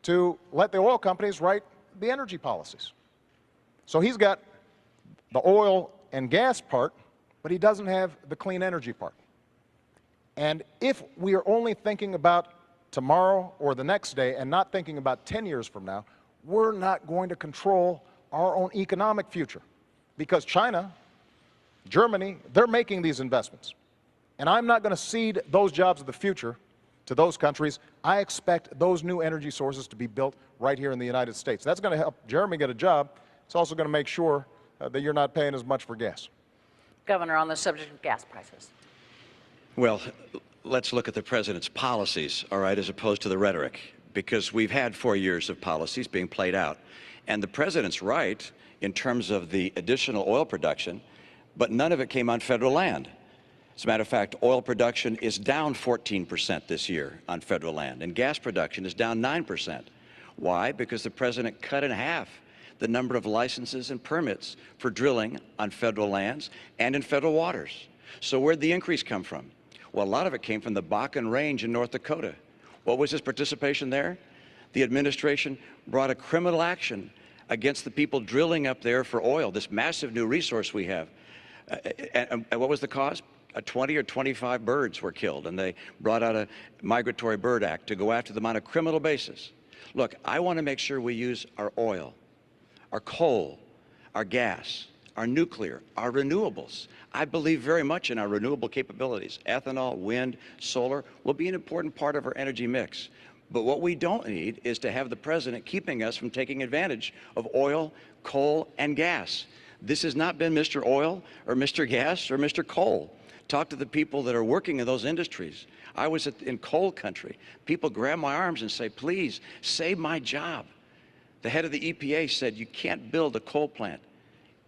S7: to let the oil companies write the energy policies. So he's got the oil and gas part, but he doesn't have the clean energy part. And if we are only thinking about tomorrow or the next day and not thinking about 10 years from now, we're not going to control our own economic future. Because China, Germany, they're making these investments. And I'm not going to cede those jobs of the future to those countries. I expect those new energy sources to be built right here in the United States. That's going to help Jeremy get a job. It's also going to make sure that you're not paying as much for gas.
S5: Governor, on the subject of gas prices.
S8: Well, let's look at the president's policies, all right, as opposed to the rhetoric, because we've had 4 years of policies being played out. And the president's right in terms of the additional oil production, but none of it came on federal land. As a matter of fact, oil production is down 14% this year on federal land, and gas production is down 9%. Why? Because the president cut in half the number of licenses and permits for drilling on federal lands and in federal waters. So where'd the increase come from? Well, a lot of it came from the Bakken Range in North Dakota, What was his participation there? The administration brought a criminal action against the people drilling up there for oil, this massive new resource we have. And what was the cause? 20 or 25 birds were killed, and they brought out a Migratory Bird Act to go after them on a criminal basis. Look, I want to make sure we use our oil, our coal, our gas, our nuclear, our renewables. I believe very much in our renewable capabilities. Ethanol, wind, solar will be an important part of our energy mix. But what we don't need is to have the president keeping us from taking advantage of oil, coal, and gas. This has not been Mr. Oil or Mr. Gas or Mr. Coal. Talk to the people that are working in those industries. I was in coal country. People grab my arms and say, please, save my job. The head of the EPA said, you can't build a coal plant.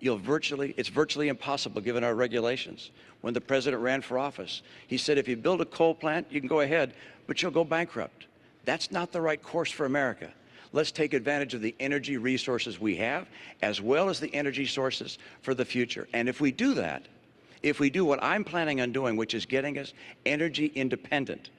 S8: It's virtually impossible given our regulations. When the president ran for office, he said, if you build a coal plant, you can go ahead, but you'll go bankrupt. That's not the right course for America. Let's take advantage of the energy resources we have, as well as the energy sources for the future. And if we do that, if we do what I'm planning on doing, which is getting us energy independent,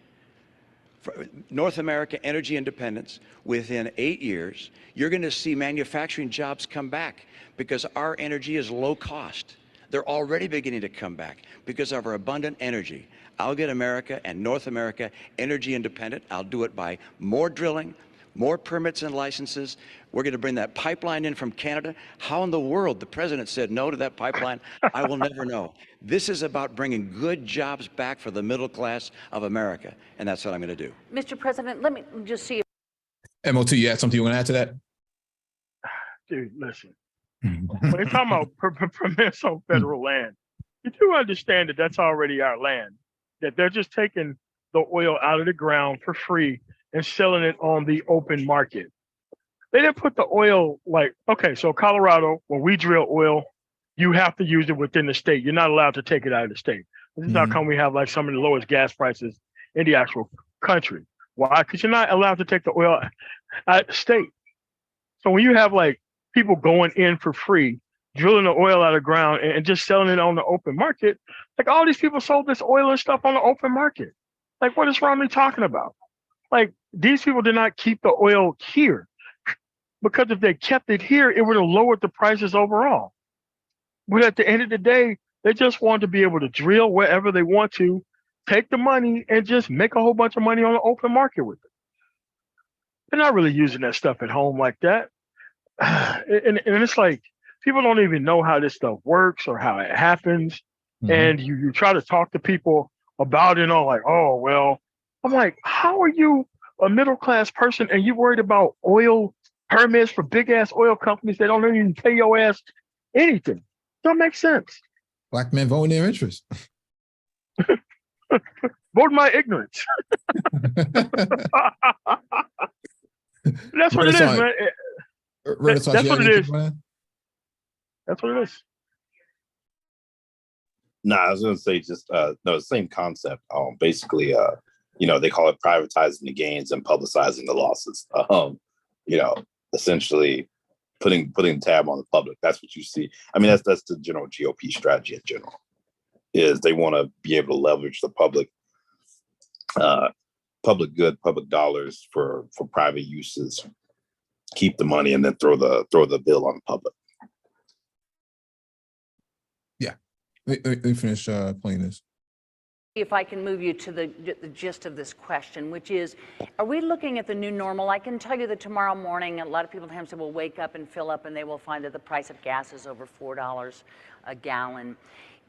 S8: North America energy independence, within 8 years, you're going to see manufacturing jobs come back because our energy is low cost. They're already beginning to come back because of our abundant energy. I'll get America and North America energy independent. I'll do it by more drilling, more permits and licenses. We're going to bring that pipeline in from Canada. How in the world the president said no to that pipeline, I will never know. This is about bringing good jobs back for the middle class of America, and that's what I'm going to do.
S5: Mr. President, let me just see.
S1: MOT, you had something you want to add to that?
S2: Dude, listen. When you're talking about permits on federal land, you do understand that that's already our land, that they're just taking the oil out of the ground for free and selling it on the open market. They didn't put the oil okay, so Colorado, when we drill oil, you have to use it within the state. You're not allowed to take it out of the state. This is how come we have some of the lowest gas prices in the actual country. Why? Because you're not allowed to take the oil out of the state. So when you have people going in for free, drilling the oil out of the ground and just selling it on the open market, all these people sold this oil and stuff on the open market. What is Romney talking about? These people did not keep the oil here, because if they kept it here, it would have lowered the prices overall. But at the end of the day, they just want to be able to drill wherever they want to, take the money and just make a whole bunch of money on the open market with it. They're not really using that stuff at home like that. And it's people don't even know how this stuff works or how it happens. And you try to talk to people about it, oh, well, I'm how are you a middle class person and you worried about oil permits for big ass oil companies that don't even pay your ass anything? Don't make sense.
S1: Black men vote in their interest.
S2: Vote my ignorance. That's what it is, man. That's what it is. That's what it is.
S4: No, I was going to say just no, same concept. Basically, they call it privatizing the gains and publicizing the losses. Essentially putting tab on the public. That's what you see. I mean, that's the general GOP strategy in general. Is they want to be able to leverage the public good, public dollars for private uses, keep the money, and then throw the bill on the public.
S1: Yeah, let me finish playing this.
S5: If I can move you to the gist of this question, which is, are we looking at the new normal? I can tell you that tomorrow morning, a lot of people in will wake up and fill up, and they will find that the price of gas is over $4 a gallon.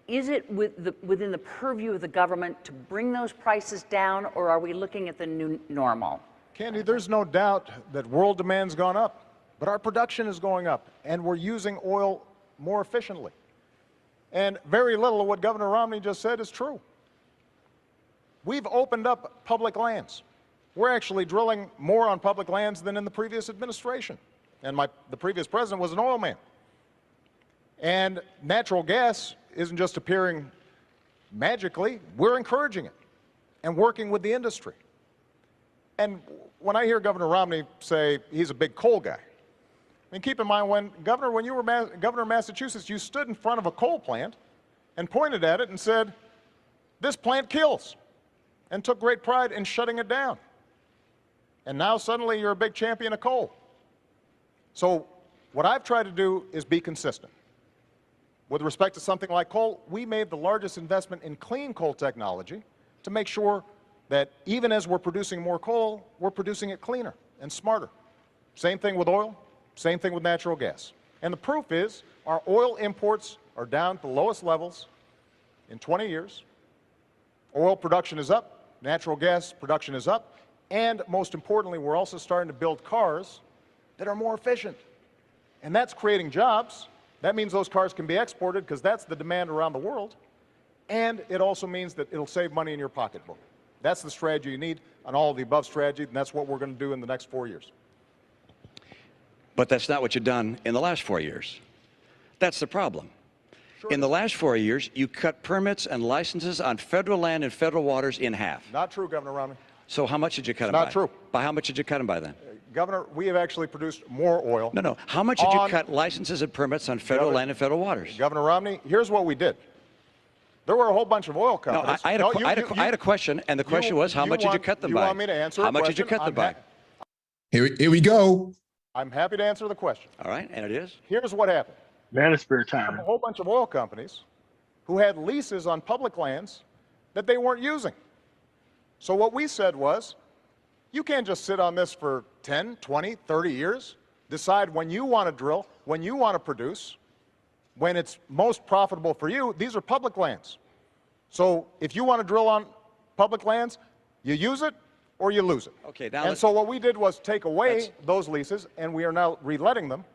S5: Is it within the purview of the government to bring those prices down, or are we looking at the new normal?
S7: Candy, there's no doubt that world demand's gone up, but our production is going up, and we're using oil more efficiently. And very little of what Governor Romney just said is true. We've opened up public lands. We're actually drilling more on public lands than in the previous administration. And the previous president was an oil man. And natural gas isn't just appearing magically. We're encouraging it and working with the industry. And when I hear Governor Romney say he's a big coal guy, I mean, keep in mind, when you were governor of Massachusetts, you stood in front of a coal plant and pointed at it and said, this plant kills, and took great pride in shutting it down. And now suddenly you're a big champion of coal. So what I've tried to do is be consistent. With respect to something like coal, we made the largest investment in clean coal technology to make sure that even as we're producing more coal, we're producing it cleaner and smarter. Same thing with oil, same thing with natural gas. And the proof is our oil imports are down to the lowest levels in 20 years. Oil production is up, natural gas production is up, and most importantly, we're also starting to build cars that are more efficient. And that's creating jobs. That means those cars can be exported because that's the demand around the world. And it also means that it'll save money in your pocketbook. That's the strategy you need, an all of the above strategy, and that's what we're going to do in the next 4 years.
S8: But that's not what you've done in the last 4 years. That's the problem. In the last 4 years, you cut permits and licenses on federal land and federal waters in half.
S7: Not true, Governor Romney.
S8: So how much did you cut them by?
S7: Not true.
S8: By how much did you cut them by then?
S7: Governor, we have actually produced more oil.
S8: No. How much did you cut licenses and permits on federal land and federal waters?
S7: Governor Romney, here's what we did. There were a whole bunch of oil
S8: No,
S7: companies.
S8: I had a question, and the question was, how much did you cut them by?
S7: You want me to answer
S8: How
S7: a
S8: much did you
S7: question?
S8: cut them by?
S1: Here we go.
S7: I'm happy to answer the question.
S8: All right, and it is?
S7: Here's what happened.
S2: Man, it's spare
S7: A
S2: time.
S7: whole bunch of oil companies who had leases on public lands that they weren't using. So what we said was, you can't just sit on this for 10, 20, 30 years, decide when you want to drill, when you want to produce, when it's most profitable for you. These are public lands. So if you want to drill on public lands, you use it or you lose it.
S8: Okay, now
S7: and so what we did was take away those leases, and we are now reletting them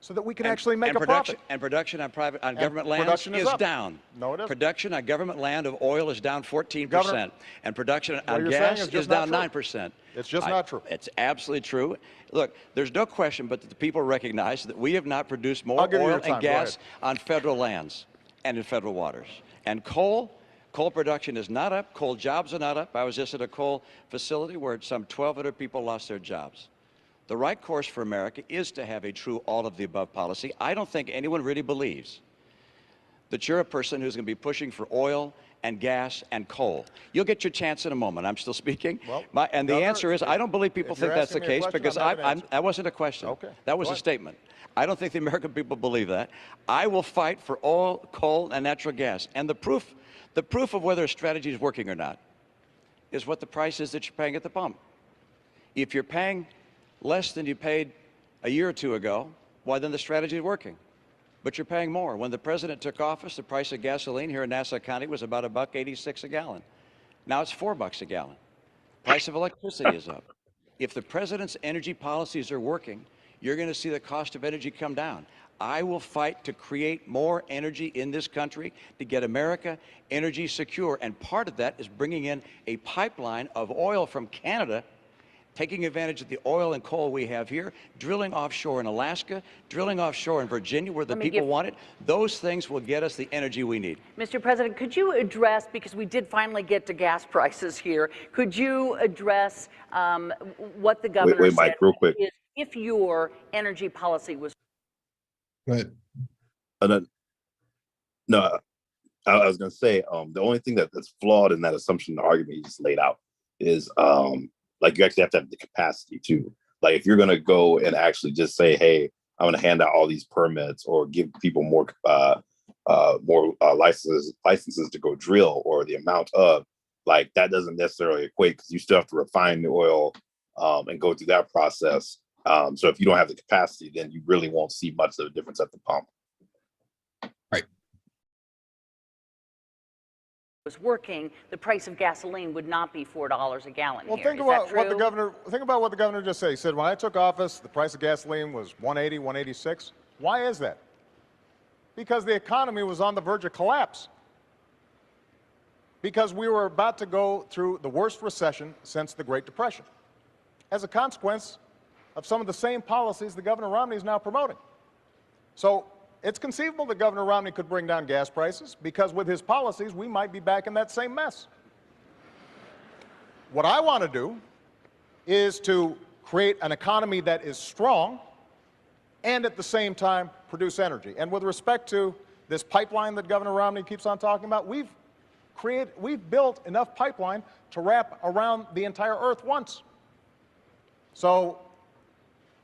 S7: so that we can actually make a profit.
S8: And production on government lands is down.
S7: No, it isn't.
S8: Production on government land of oil is down 14%.
S7: Governor,
S8: and production
S7: what
S8: on
S7: you're saying
S8: gas
S7: is
S8: is
S7: just
S8: down
S7: not
S8: 9%.
S7: It's just not true.
S8: It's absolutely true. Look, there's no question but that the people recognize that we have not produced more
S7: I'll give you
S8: oil
S7: your time.
S8: and gas on federal lands and in federal waters. And coal production is not up. Coal jobs are not up. I was just at a coal facility where some 1,200 people lost their jobs. The right course for America is to have a true all-of-the-above policy. I don't think anyone really believes that you're a person who's going to be pushing for oil and gas and coal. You'll get your chance in a moment. I'm still speaking.
S7: Well,
S8: And the
S7: Governor,
S8: answer is, I don't believe people think that's the case because that wasn't a question.
S7: Okay.
S8: That was
S7: Go
S8: a
S7: ahead.
S8: statement. I don't think the American people believe that. I will fight for oil, coal, and natural gas. And the proof of whether a strategy is working or not is what the price is that you're paying at the pump. If you're paying less than you paid a year or two ago, why then the strategy is working. But you're paying more. When the president took office, the price of gasoline here in Nassau County was about $1.86 a gallon. Now it's $4 a gallon. Price of electricity is up. If the president's energy policies are working, you're going to see the cost of energy come down. I will fight to create more energy in this country to get America energy secure. And part of that is bringing in a pipeline of oil from Canada, taking advantage of the oil and coal we have here, drilling offshore in Alaska, drilling offshore in Virginia where the people want it. Those things will get us the energy we need.
S5: Mr. President, could you address, because we did finally get to gas prices here, could you address what the governor
S4: Wait,
S5: said
S4: Mike, real quick.
S5: if your energy policy was...
S1: Go ahead.
S4: No, I was going to say the only thing that's flawed in that assumption, the argument you just laid out, is like you actually have to have the capacity too. Like if you're going to go and actually just say, hey, I'm going to hand out all these permits or give people more licenses to go drill, or the amount of, like, that doesn't necessarily equate, because you still have to refine the oil and go through that process. So if you don't have the capacity, then you really won't see much of a difference at the pump.
S1: Right.
S5: was working, the price of gasoline would not be $4 a gallon
S7: Well,
S5: here.
S7: think
S5: Is
S7: about
S5: that
S7: what the
S5: true?
S7: governor just said. He said, when I took office, the price of gasoline was $1.80, $1.86. Why is that? Because the economy was on the verge of collapse. Because we were about to go through the worst recession since the Great Depression, as a consequence of some of the same policies that Governor Romney is now promoting. So it's conceivable that Governor Romney could bring down gas prices, because with his policies, we might be back in that same mess. What I want to do is to create an economy that is strong and at the same time produce energy. And with respect to this pipeline that Governor Romney keeps on talking about, we've built enough pipeline to wrap around the entire earth once. So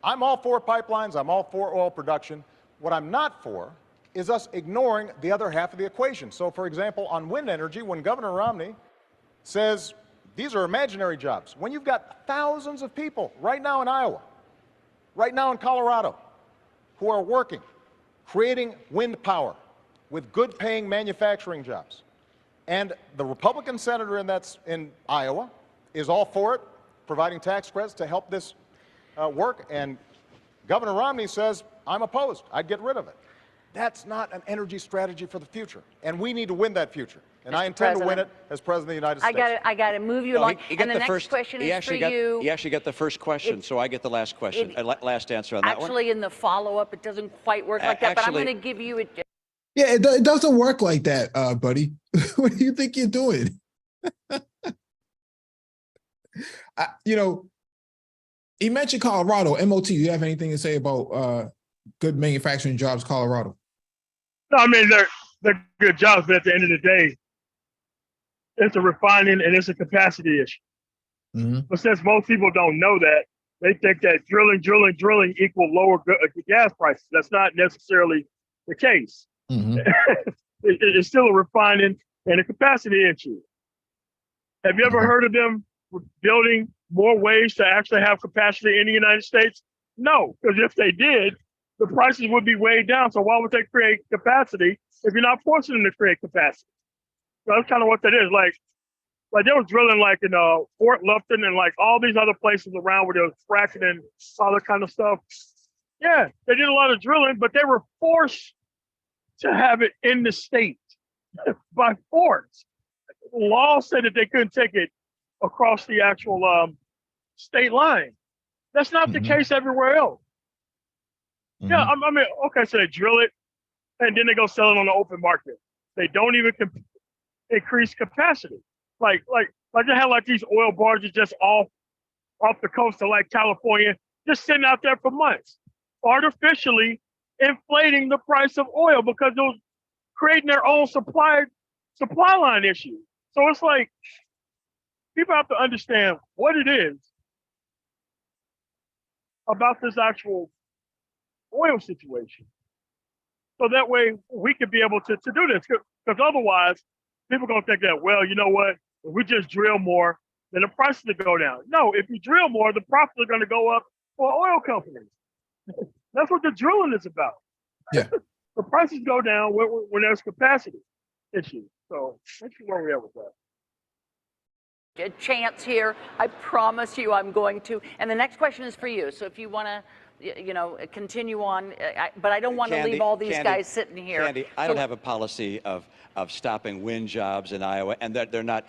S7: I'm all for pipelines. I'm all for oil production. What I'm not for is us ignoring the other half of the equation. So, for example, on wind energy, when Governor Romney says these are imaginary jobs, when you've got thousands of people right now in Iowa, right now in Colorado, who are working, creating wind power with good-paying manufacturing jobs, and the Republican senator in Iowa is all for it, providing tax credits to help this work, and Governor Romney says, I'm opposed, I'd get rid of it. That's not an energy strategy for the future, and we need to win that future. And
S5: Mr.
S7: I intend to win
S5: President,
S7: it as President of the United States.
S5: I got to move you along.
S8: He
S5: And
S8: got
S5: the
S8: the
S5: next question is for
S8: got,
S5: you.
S8: He actually got the first question, so I get the last question, last answer on that one.
S5: Actually, in the follow-up, it doesn't quite work like that, but I'm
S8: actually-
S5: going to give you a...
S1: Yeah, it doesn't work like that, buddy. What do you think you're doing? You know, he mentioned Colorado. MOT, you have anything to say about good manufacturing jobs, Colorado?
S2: No, I mean, they're good jobs, but at the end of the day, it's a refining and it's a capacity issue.
S1: Mm-hmm.
S2: But since most people don't know that, they think that drilling equal lower gas prices. That's not necessarily the case.
S1: Mm-hmm.
S2: It's still a refining and a capacity issue. Have you ever heard of them building more ways to actually have capacity in the United States? No, because if they did, the prices would be way down. So why would they create capacity if you're not forcing them to create capacity? So that's kind of what that is. Like they were drilling like in Fort Lupton and like all these other places around where they were fracking and all that kind of stuff. Yeah, they did a lot of drilling, but they were forced to have it in the state by force. The law said that they couldn't take it across the actual state line. That's not the case everywhere else. Yeah, I mean, okay, so they drill it and then they go sell it on the open market. They don't even increase capacity. Like they have like these oil barges just off the coast of like California, just sitting out there for months, artificially inflating the price of oil because it was creating their own supply line issue. So it's like people have to understand what it is about this actual oil situation. So that way we could be able to do this. Because otherwise, people are going to think that, well, you know what? If we just drill more, then the prices will go down. No, if you drill more, the profits are going to go up for oil companies. That's what the drilling is about.
S1: Yeah.
S2: The prices go down when there's capacity issues. So that's where we are with that.
S5: A chance here. I promise you I'm going to. And the next question is for you. So if you want to, continue on, but I don't want to leave all these guys sitting here.
S8: Candy, I don't have a policy of stopping wind jobs in Iowa, and they're not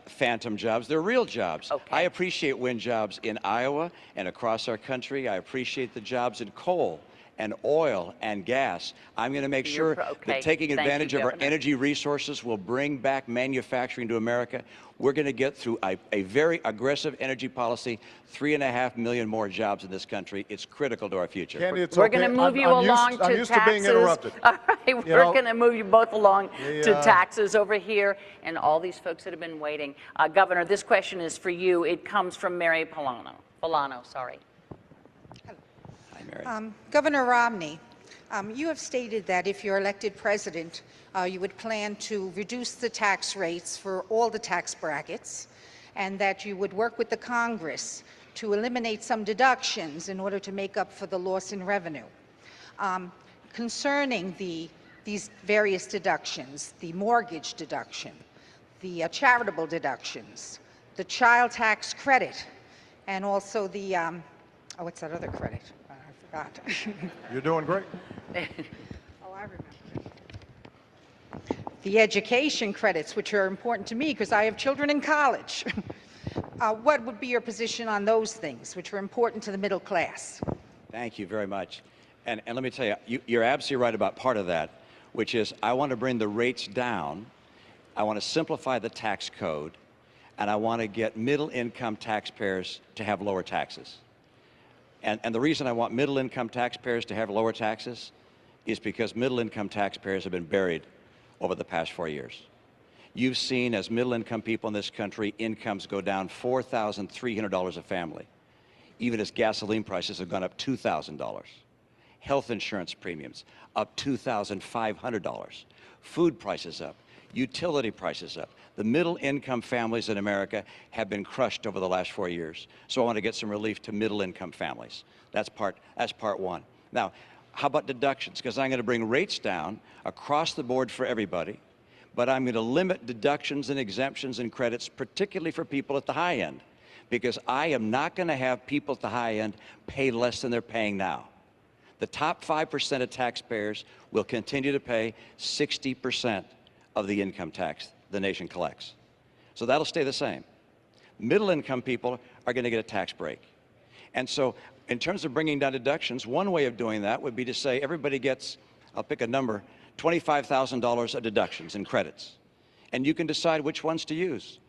S8: phantom jobs. They're real jobs.
S5: Okay.
S8: I appreciate wind jobs in Iowa and across our country. I appreciate the jobs in coal and oil and gas. I'm going to make sure that taking advantage of our energy resources will bring back manufacturing to America. We're going to get through a very aggressive energy policy, 3.5 million more jobs in this country. It's critical to our future.
S7: Candy, it's
S5: We're
S7: okay.
S5: going to move you along to taxes.
S7: I'm used to being interrupted.
S5: All right, we're going to move you both along to taxes over here and all these folks that have been waiting. Governor, this question is for you. It comes from Mary Polano, sorry.
S9: Governor Romney, you have stated that if you're elected president, you would plan to reduce the tax rates for all the tax brackets, and that you would work with the Congress to eliminate some deductions in order to make up for the loss in revenue. Concerning these various deductions, the mortgage deduction, the charitable deductions, the child tax credit, and also the, what's that other credit? I forgot.
S7: You're doing great.
S9: Oh, I remember. The education credits, which are important to me because I have children in college. What would be your position on those things, which are important to the middle class?
S8: Thank you very much. And let me tell you, you're absolutely right about part of that, which is I want to bring the rates down. I want to simplify the tax code, and I want to get middle-income taxpayers to have lower taxes. And the reason I want middle-income taxpayers to have lower taxes is because middle-income taxpayers have been buried over the past 4 years. You've seen, as middle-income people in this country, incomes go down $4,300 a family. even as gasoline prices have gone up $2,000. Health insurance premiums up $2,500. Food prices up. Utility prices up. The middle income families in America have been crushed over the last 4 years. So I want to get some relief to middle income families. That's part one. Now, how about deductions? Because I'm going to bring rates down across the board for everybody, but I'm going to limit deductions and exemptions and credits, particularly for people at the high end, because I am not going to have people at the high end pay less than they're paying now. The top 5% of taxpayers will continue to pay 60% of the income tax the nation collects. So that'll stay the same. Middle income people are going to get a tax break. And so in terms of bringing down deductions, one way of doing that would be to say everybody gets, I'll pick a number, $25,000 of deductions and credits. And you can decide which ones to use.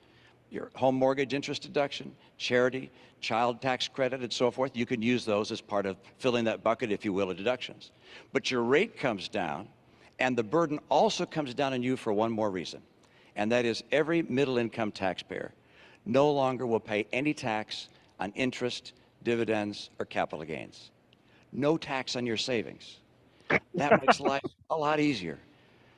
S8: Your home mortgage interest deduction, charity, child tax credit, and so forth. You can use those as part of filling that bucket, if you will, of deductions. But your rate comes down, and the burden also comes down on you for one more reason, and that is every middle income taxpayer no longer will pay any tax on interest, dividends, or capital gains. No tax on your savings. That makes life a lot easier.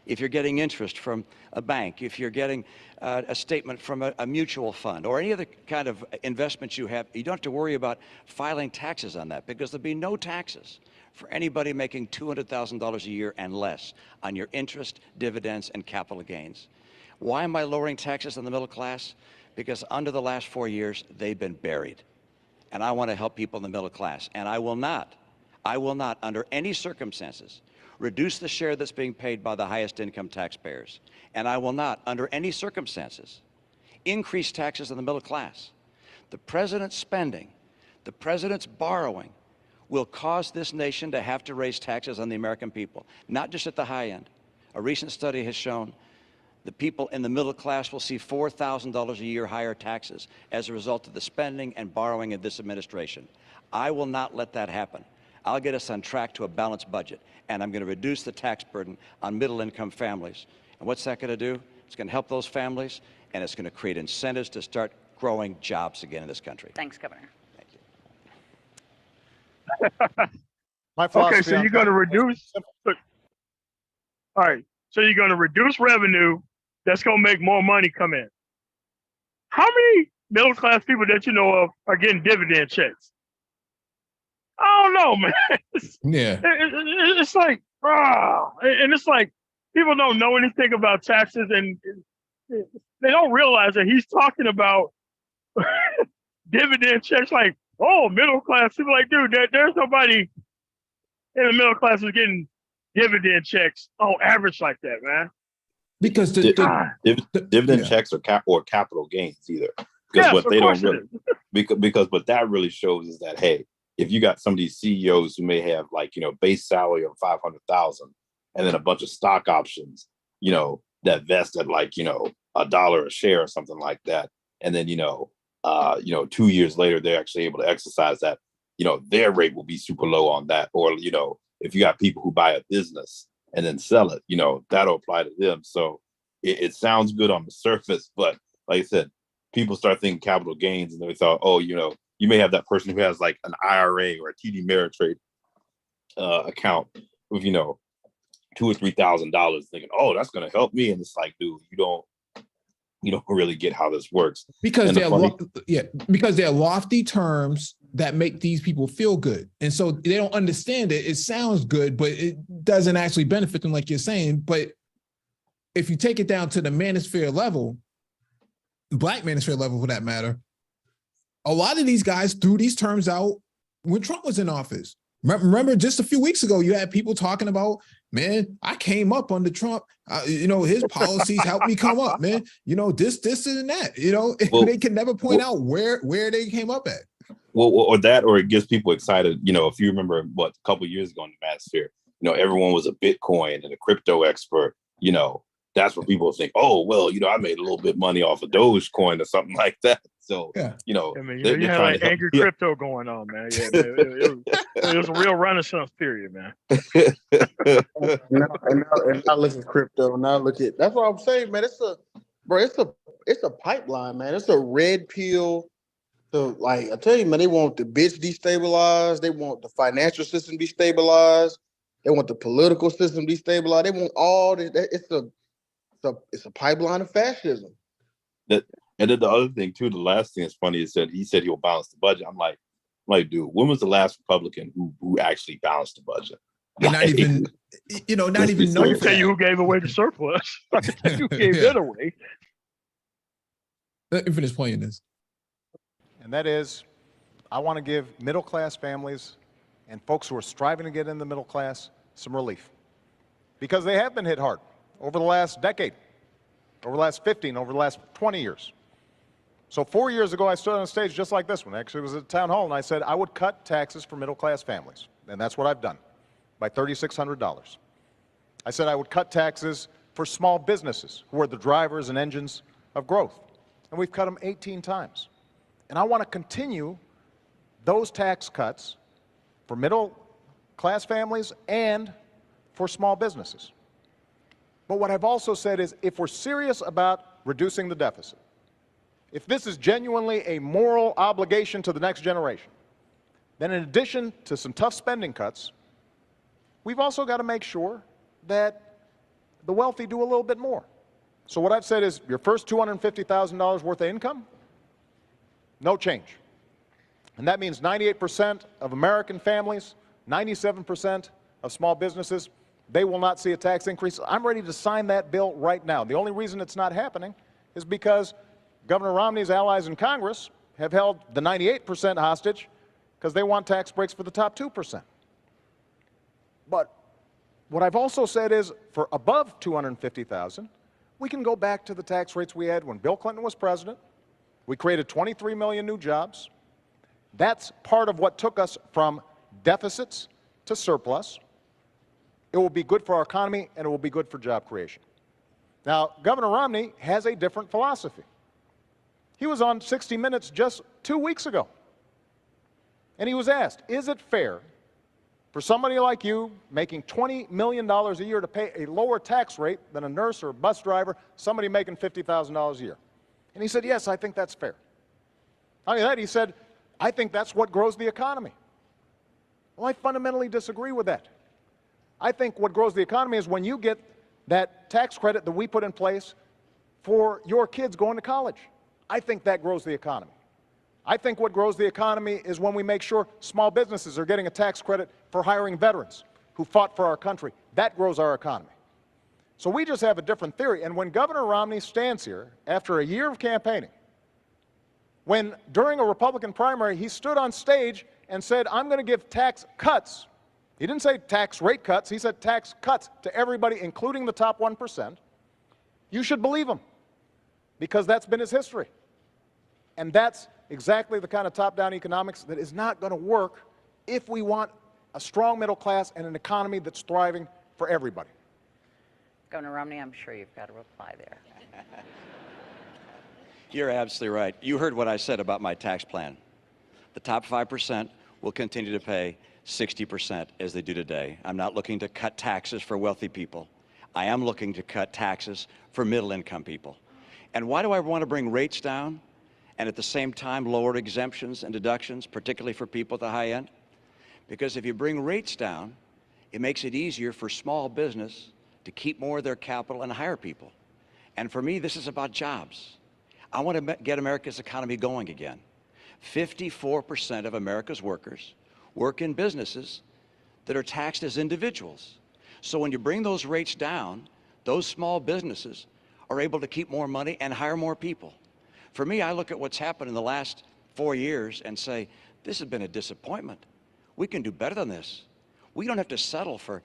S8: If you're getting interest from a bank, if you're getting a statement from a mutual fund, or any other kind of investments you have, you don't have to worry about filing taxes on that, because there'll be no taxes for anybody making $200,000 a year and less on your interest, dividends, and capital gains. Why am I lowering taxes on the middle class? Because under the last 4 years, they've been buried. And I want to help people in the middle class. And I will not, under any circumstances, reduce the share that's being paid by the highest income taxpayers. And I will not, under any circumstances, increase taxes on the middle class. The president's spending, the president's borrowing, will cause this nation to have to raise taxes on the American people, not just at the high end. A recent study has shown the people in the middle class will see $4,000 a year higher taxes as a result of the spending and borrowing of this administration. I will not let that happen. I'll get us on track to a balanced budget, and I'm going to reduce the tax burden on middle-income families. And what's that going to do? It's going to help those families, and it's going to create incentives to start growing jobs again in this country.
S5: Thanks, Governor.
S8: Thank you.
S7: My philosophy
S2: Okay, so
S7: on
S2: you're going to
S7: taxes is
S2: reduce.
S7: simple.
S2: All right, so you're going to reduce revenue. That's going to make more money come in. How many middle class people that you know of are getting dividend checks? I don't know, man.
S1: Yeah.
S2: It's like, and it's like people don't know anything about taxes, and they don't realize that he's talking about dividend checks. Like, oh, middle class people. Like, dude, there's nobody in the middle class who's getting dividend checks on average like that, man.
S1: Because
S4: dividend checks or capital gains either. Because
S2: Yes,
S4: what they don't really,
S2: it
S4: because what that really shows is that, hey, if you got some of these CEOs who may have, like, base salary of 500,000 and then a bunch of stock options, that vest at like, $1 a share or something like that. And then, 2 years later, they're actually able to exercise that, their rate will be super low on that. Or, if you got people who buy a business and then sell it, that'll apply to them. So it sounds good on the surface, but like I said, people start thinking capital gains and they thought, oh, you may have that person who has like an IRA or a TD Ameritrade account with, $2,000 or $3,000 thinking, oh, that's going to help me. And it's like, dude, you don't really get how this works.
S1: Because they're lofty terms that make these people feel good. And so they don't understand it. It sounds good, but it doesn't actually benefit them like you're saying. But if you take it down to the manosphere level, Black manosphere level for that matter, a lot of these guys threw these terms out when Trump was in office. Remember just a few weeks ago, you had people talking about, man, I came up under Trump. His policies helped me come up, man. This and that, well, they can never point out where they came up at.
S4: Well, or that, or it gets people excited. If you remember a couple of years ago in the manosphere, everyone was a Bitcoin and a crypto expert, that's what people think, oh, well, I made a little bit of money off of Dogecoin or something like that. So,
S2: I mean, you had like angry crypto going on, man. Yeah, man, it was a real Renaissance period, man.
S3: and now look at crypto. Now look at, that's what I'm saying, man. It's a pipeline, man. It's a red pill So, like, I tell you, man, they want the bitch destabilized. They want the financial system destabilized. They want the political system destabilized. They want all this. It's a pipeline of fascism.
S4: That, and then the other thing too, the last thing that's funny is that he said he'll balance the budget. I'm like, dude, when was the last Republican who actually balanced the budget?
S1: And not even, not even
S2: I
S1: know
S2: can tell you who
S1: that.
S2: gave away the surplus. I can tell you who gave
S1: Yeah.
S2: it away.
S1: Let me finish playing this.
S7: And that is, I want to give middle-class families and folks who are striving to get in the middle class some relief. Because they have been hit hard over the last decade, over the last 15, over the last 20 years. So 4 years ago, I stood on a stage just like this one. Actually, it was at a town hall, and I said I would cut taxes for middle-class families. And that's what I've done, by $3,600. I said I would cut taxes for small businesses, who are the drivers and engines of growth. And we've cut them 18 times. And I want to continue those tax cuts for middle-class families and for small businesses. But what I've also said is, if we're serious about reducing the deficit, if this is genuinely a moral obligation to the next generation, then in addition to some tough spending cuts, we've also got to make sure that the wealthy do a little bit more. So what I've said is, your first $250,000 worth of income, no change. And that means 98% of American families, 97% of small businesses, they will not see a tax increase. I'm ready to sign that bill right now. The only reason it's not happening is because Governor Romney's allies in Congress have held the 98% hostage because they want tax breaks for the top 2%. But what I've also said is, for above $250,000, we can go back to the tax rates we had when Bill Clinton was president. We created 23 million new jobs. That's part of what took us from deficits to surplus. It will be good for our economy, and it will be good for job creation. Now, Governor Romney has a different philosophy. He was on 60 Minutes just 2 weeks ago, and he was asked, is it fair for somebody like you making $20 million a year to pay a lower tax rate than a nurse or a bus driver, somebody making $50,000 a year? And he said, yes, I think that's fair. Not only that, he said, I think that's what grows the economy. Well, I fundamentally disagree with that. I think what grows the economy is when you get that tax credit that we put in place for your kids going to college. I think that grows the economy. I think what grows the economy is when we make sure small businesses are getting a tax credit for hiring veterans who fought for our country. That grows our economy. So we just have a different theory. And when Governor Romney stands here after a year of campaigning, when during a Republican primary he stood on stage and said, I'm going to give tax cuts. He didn't say tax rate cuts. He said tax cuts to everybody, including the top 1%. You should believe him, because that's been his history. And that's exactly the kind of top-down economics that is not going to work if we want a strong middle class and an economy that's thriving for everybody.
S5: Governor Romney, I'm sure you've got a reply there.
S8: You're absolutely right. You heard what I said about my tax plan. The top 5% will continue to pay 60% as they do today. I'm not looking to cut taxes for wealthy people. I am looking to cut taxes for middle-income people. And why do I want to bring rates down and at the same time lower exemptions and deductions, particularly for people at the high end? Because if you bring rates down, it makes it easier for small business to keep more of their capital and hire people. And for me, this is about jobs. I want to get America's economy going again. 54% of America's workers work in businesses that are taxed as individuals. So when you bring those rates down, those small businesses are able to keep more money and hire more people. For me, I look at what's happened in the last 4 years and say, this has been a disappointment. We can do better than this. We don't have to settle for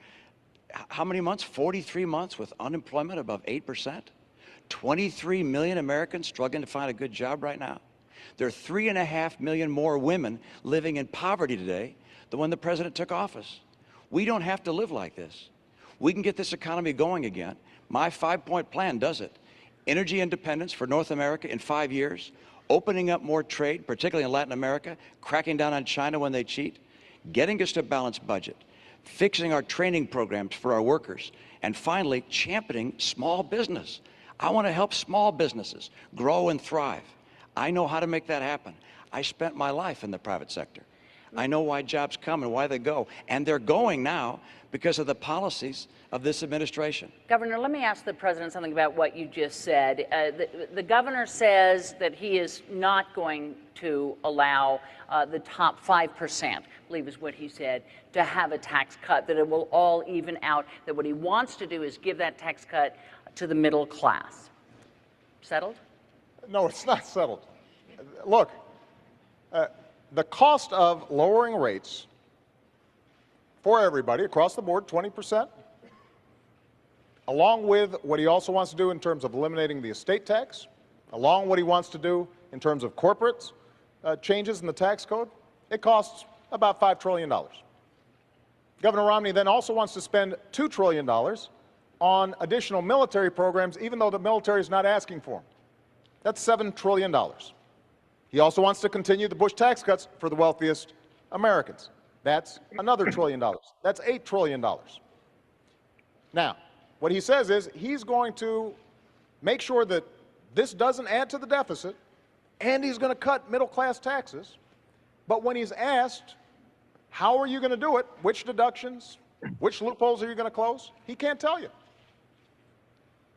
S8: how many months? 43 months with unemployment above 8%. 23 million Americans struggling to find a good job right now. There are 3.5 million more women living in poverty today than when the president took office. We don't have to live like this. We can get this economy going again. My 5-point plan does it. Energy independence for North America in 5 years, opening up more trade, particularly in Latin America, cracking down on China when they cheat, getting us to a balanced budget, fixing our training programs for our workers, and finally, championing small business. I want to help small businesses grow and thrive. I know how to make that happen. I spent my life in the private sector. I know why jobs come and why they go. And they're going now because of the policies of this administration.
S5: Governor, let me ask the president something about what you just said. The governor says that he is not going to allow the top 5%, I believe is what he said, to have a tax cut, that it will all even out, that what he wants to do is give that tax cut to the middle class. Settled?
S7: No, it's not settled. Look, the cost of lowering rates for everybody across the board, 20%, along with what he also wants to do in terms of eliminating the estate tax, along with what he wants to do in terms of corporate changes in the tax code, it costs about $5 trillion. Governor Romney then also wants to spend $2 trillion on additional military programs, even though the military is not asking for them. That's $7 trillion. He also wants to continue the Bush tax cuts for the wealthiest Americans. That's another $1 trillion. That's $8 trillion. Now, what he says is he's going to make sure that this doesn't add to the deficit, and he's going to cut middle-class taxes. But when he's asked, how are you going to do it, which deductions, which loopholes are you going to close, he can't tell you.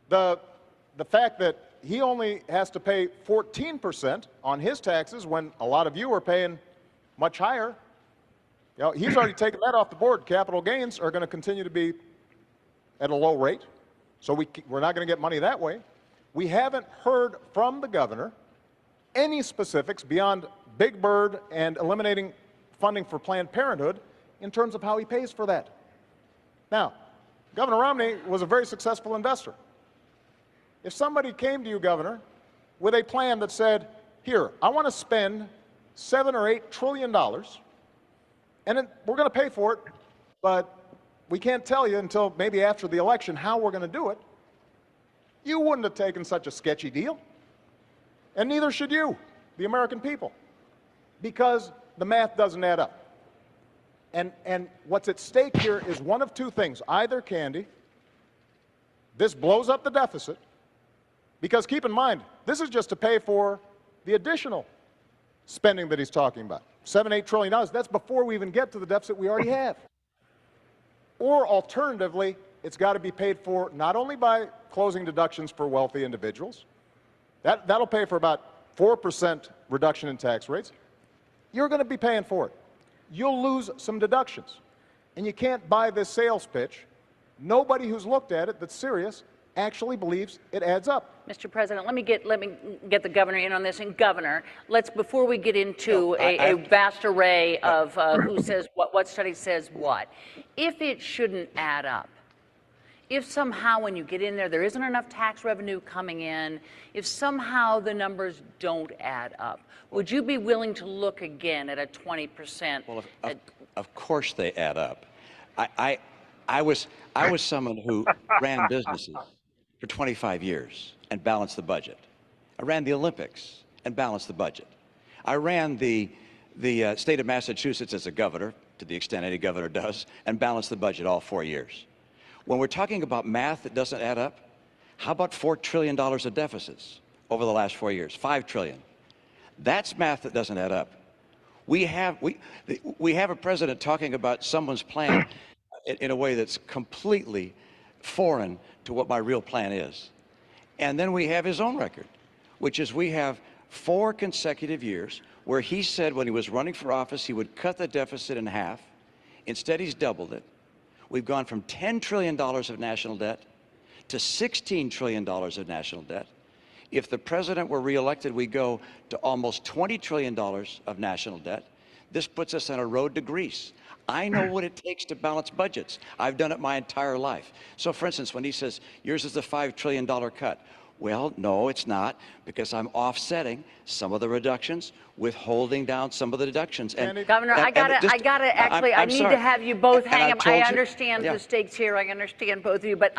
S7: The fact that he only has to pay 14% on his taxes when a lot of you are paying much higher, you know, he's already taken that off the board. Capital gains are going to continue to be at a low rate, so we're not going to get money that way. We haven't heard from the governor any specifics beyond Big Bird and eliminating funding for Planned Parenthood in terms of how he pays for that. Now, Governor Romney was a very successful investor. If somebody came to you, Governor, with a plan that said, here, I want to spend $7 or $8 trillion, and then we're going to pay for it, but we can't tell you until maybe after the election how we're going to do it, you wouldn't have taken such a sketchy deal. And neither should you, the American people, because the math doesn't add up. And what's at stake here is one of two things. Either, Candy, this blows up the deficit, because keep in mind, this is just to pay for the additional spending that he's talking about. $7, $8 trillion, that's before we even get to the deficit we already have. Or alternatively, it's got to be paid for not only by closing deductions for wealthy individuals, that'll pay for about 4% reduction in tax rates. You're going to be paying for it. You'll lose some deductions. And you can't buy this sales pitch. Nobody who's looked at it that's serious actually believes it adds up.
S5: Mr. President, let me get the governor in on this. And Governor, before we get into a vast array of who says what study says what, if it shouldn't add up, if somehow when you get in there isn't enough tax revenue coming in, if somehow the numbers don't add up, would you be willing to look again at a 20%?
S8: Well, of course they add up. I was someone who ran businesses for 25 years and balanced the budget. I ran the Olympics and balanced the budget. I ran the state of Massachusetts as a governor, to the extent any governor does, and balanced the budget all 4 years. When we're talking about math that doesn't add up, how about $4 trillion of deficits over the last 4 years? $5 trillion. That's math that doesn't add up. We have a president talking about someone's plan in a way that's completely foreign to what my real plan is. And then we have his own record, which is we have 4 consecutive years where he said when he was running for office he would cut the deficit in half. Instead, he's doubled it. We've gone from $10 trillion of national debt to $16 trillion of national debt. If the president were reelected, we go to almost $20 trillion of national debt. This puts us on a road to Greece. I know what it takes to balance budgets. I've done it my entire life. So for instance, when he says, yours is a $5 trillion cut, well, no, it's not, because I'm offsetting some of the reductions, withholding down some of the deductions. And
S5: Governor, I need to have you both hang up. I understand the stakes here. I understand both of you, but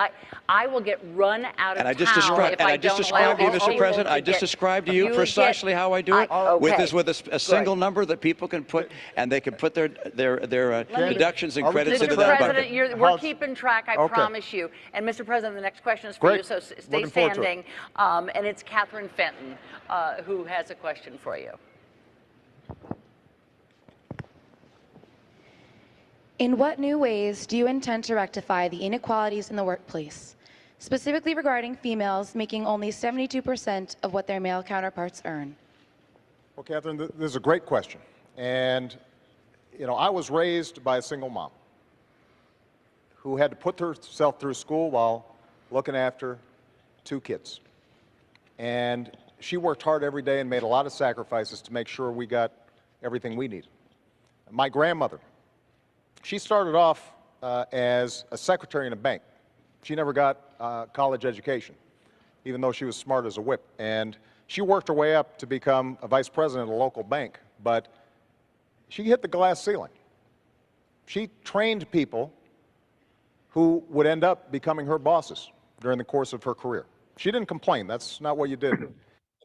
S5: I will get run out of town if I don't allow
S8: you, Mr. President, I just described to you precisely how I do it, with a single number that people can put, and they can put their deductions and credits into that bucket.
S5: Mr. President, we're keeping track, I promise you. And Mr. President, the next question is for you, so stay standing. And it's Catherine Fenton who has a question for you.
S10: In what new ways do you intend to rectify the inequalities in the workplace, specifically regarding females making only 72% of what their male counterparts earn?
S7: Well, Catherine, this is a great question. And, you know, I was raised by a single mom who had to put herself through school while looking after 2 kids. And she worked hard every day and made a lot of sacrifices to make sure we got everything we needed. My grandmother, she started off as a secretary in a bank. She never got a college education, even though she was smart as a whip. And she worked her way up to become a vice president of a local bank, but she hit the glass ceiling. She trained people who would end up becoming her bosses during the course of her career. She didn't complain. That's not what you did in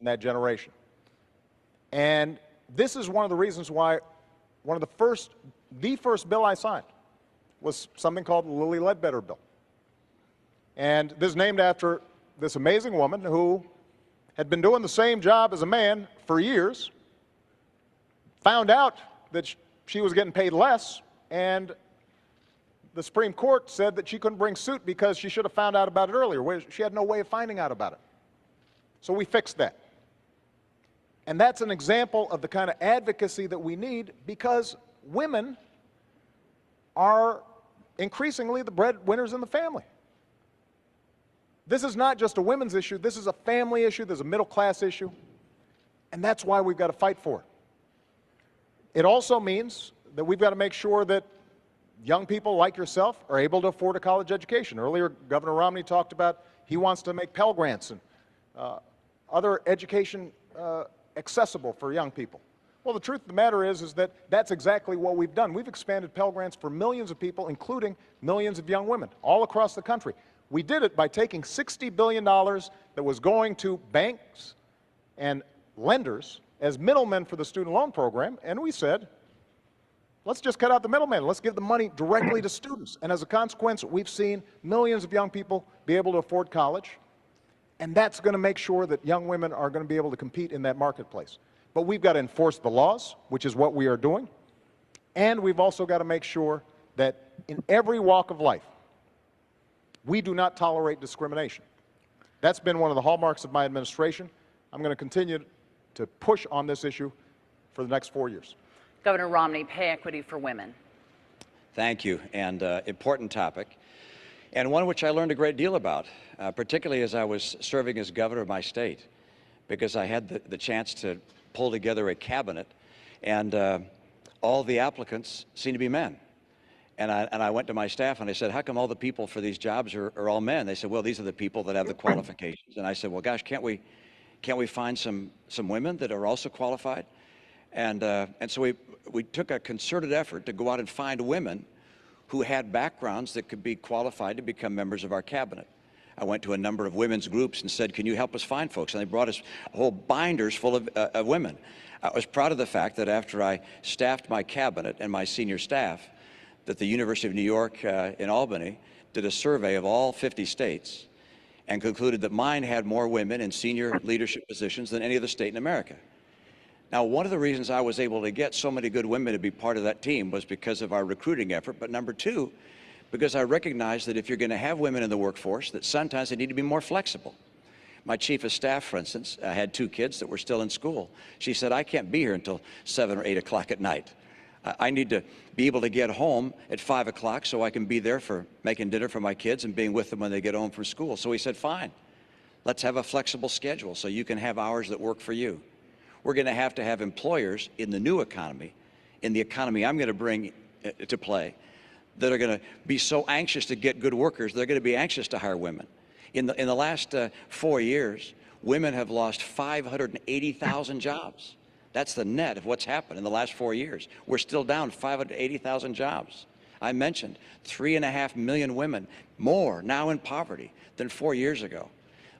S7: that generation. And this is one of the reasons why the first bill I signed was something called the Lilly Ledbetter Bill. And this is named after this amazing woman who had been doing the same job as a man for years, found out that she was getting paid less, and the Supreme Court said that she couldn't bring suit because she should have found out about it earlier. She had no way of finding out about it. So we fixed that. And that's an example of the kind of advocacy that we need, because women are increasingly the breadwinners in the family. This is not just a women's issue. This is a family issue. There's a middle-class issue. And that's why we've got to fight for it. It also means that we've got to make sure that young people like yourself are able to afford a college education. Earlier, Governor Romney talked about he wants to make Pell Grants and other education accessible for young people. Well, the truth of the matter is that that's exactly what we've done. We've expanded Pell Grants for millions of people, including millions of young women all across the country. We did it by taking $60 billion that was going to banks and lenders as middlemen for the student loan program, and we said, let's just cut out the middleman. Let's give the money directly to students. And as a consequence, we've seen millions of young people be able to afford college, and that's going to make sure that young women are going to be able to compete in that marketplace. But we've got to enforce the laws, which is what we are doing, and we've also got to make sure that in every walk of life, we do not tolerate discrimination. That's been one of the hallmarks of my administration. I'm going to continue to push on this issue for the next 4 years.
S5: Governor Romney, pay equity for women.
S8: Thank you, and important topic, and one which I learned a great deal about, particularly as I was serving as governor of my state, because I had the chance to pull together a cabinet, and all the applicants seemed to be men. And I went to my staff and I said, how come all the people for these jobs are all men? They said, well, these are the people that have the qualifications. And I said, well, gosh, can't we find some women that are also qualified? And so we took a concerted effort to go out and find women who had backgrounds that could be qualified to become members of our cabinet. I went to a number of women's groups and said, can you help us find folks? And they brought us whole binders full of women. I was proud of the fact that after I staffed my cabinet and my senior staff, that the University of New York in Albany did a survey of all 50 states and concluded that mine had more women in senior leadership positions than any other state in America. Now, one of the reasons I was able to get so many good women to be part of that team was because of our recruiting effort, but number two, because I recognized that if you're going to have women in the workforce, that sometimes they need to be more flexible. My chief of staff, for instance, had 2 kids that were still in school. She said, I can't be here until 7 or 8 o'clock at night. I need to be able to get home at 5 o'clock so I can be there for making dinner for my kids and being with them when they get home from school. So we said, fine, let's have a flexible schedule so you can have hours that work for you. We're going to have employers in the new economy, in the economy I'm going to bring to play, that are going to be so anxious to get good workers, they're going to be anxious to hire women. In the last 4 years, women have lost 580,000 jobs. That's the net of what's happened in the last 4 years. We're still down 580,000 jobs. I mentioned 3.5 million women more now in poverty than 4 years ago.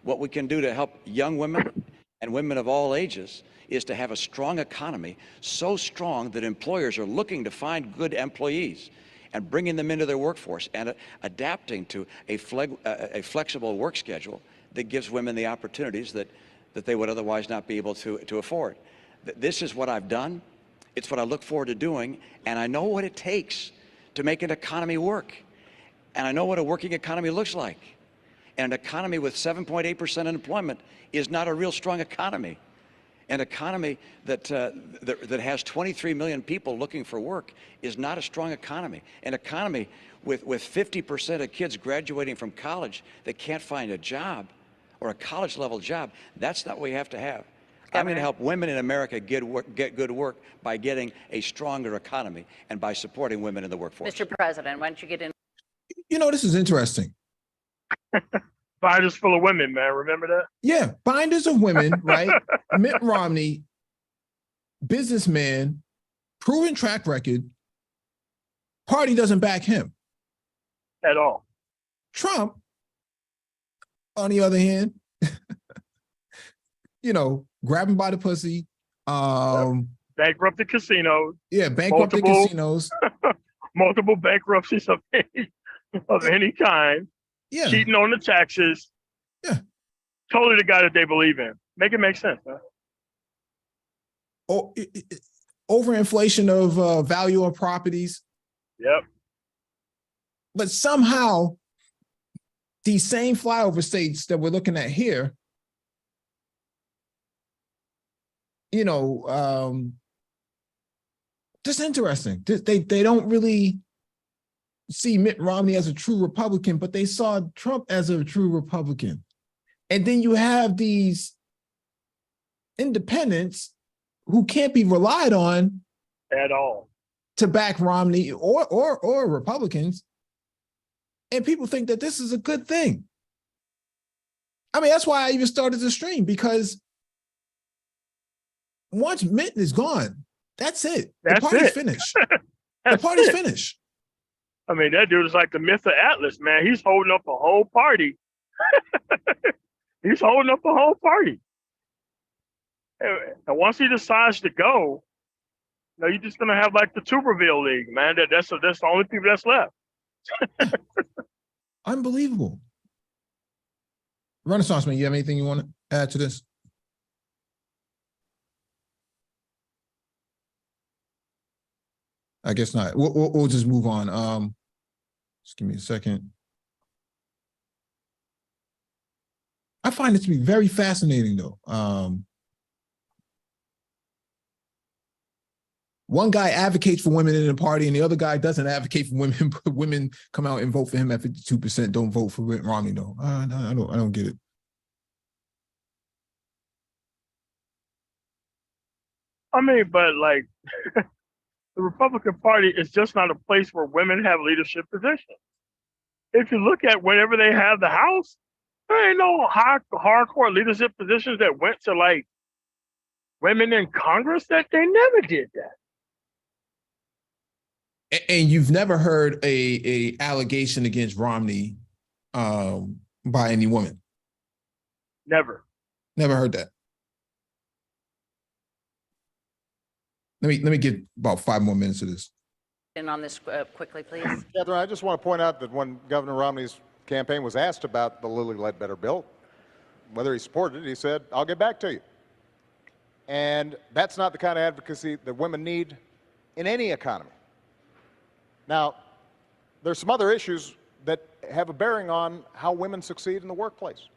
S8: What we can do to help young women and women of all ages is to have a strong economy, so strong that employers are looking to find good employees and bringing them into their workforce and adapting to a flexible work schedule that gives women the opportunities that they would otherwise not be able to afford. This is what I've done. It's what I look forward to doing, and I know what it takes to make an economy work. And I know what a working economy looks like. And an economy with 7.8% unemployment is not a real strong economy. An economy that has 23 million people looking for work is not a strong economy. An economy with 50% of kids graduating from college that can't find a job or a college-level job, that's not what we have to have. I'm going to help women in America get good work by getting a stronger economy and by supporting women in the workforce.
S5: Mr. President, why don't you get in?
S1: You know, this is interesting.
S2: Binders full of women, man. Remember that?
S1: Yeah, binders of women, right? Mitt Romney, businessman, proven track record. Party doesn't back him
S2: At all.
S1: Trump, on the other hand, you know, grab him by the pussy.
S2: Bankrupted casinos.
S1: Yeah, bankrupted casinos.
S2: Multiple bankruptcies of any kind.
S1: Yeah.
S2: Cheating on the taxes.
S1: Yeah.
S2: Totally the guy that they believe in. Make it make sense, man.
S1: Oh, overinflation of value of properties.
S2: Yep.
S1: But somehow, these same flyover states that we're looking at here, you know, just interesting. They don't really see Mitt Romney as a true Republican, but they saw Trump as a true Republican. And then you have these independents who can't be relied on
S2: at all
S1: to back Romney or Republicans. And people think that this is a good thing. I mean, that's why I even started the stream, because once Mitt is gone, that's it. The party's finished. The party's finished.
S2: I mean, that dude is like the myth of Atlas, man. He's holding up a whole party. He's holding up a whole party. And once he decides to go, you know, you're just gonna have like the Tuberville League, man. That's the only people that's left.
S1: Unbelievable. Renaissance man, you have anything you want to add to this? I guess not. We'll just move on. Just give me a second. I find it to be very fascinating, though. One guy advocates for women in the party, and the other guy doesn't advocate for women. But women come out and vote for him at 52%. Don't vote for Mitt Romney, though. I don't get it.
S2: I mean, but like. The Republican Party is just not a place where women have leadership positions. If you look at whenever they have the House, there ain't no hardcore leadership positions that went to like women in Congress. That they never did that.
S1: And you've never heard a allegation against Romney by any woman?
S2: Never.
S1: Never heard that. Let me get about 5 more minutes of this.
S5: In on this quickly, please.
S7: Catherine, I just want to point out that when Governor Romney's campaign was asked about the Lilly Ledbetter bill, whether he supported it, he said, "I'll get back to you." And that's not the kind of advocacy that women need in any economy. Now, there's some other issues that have a bearing on how women succeed in the workplace.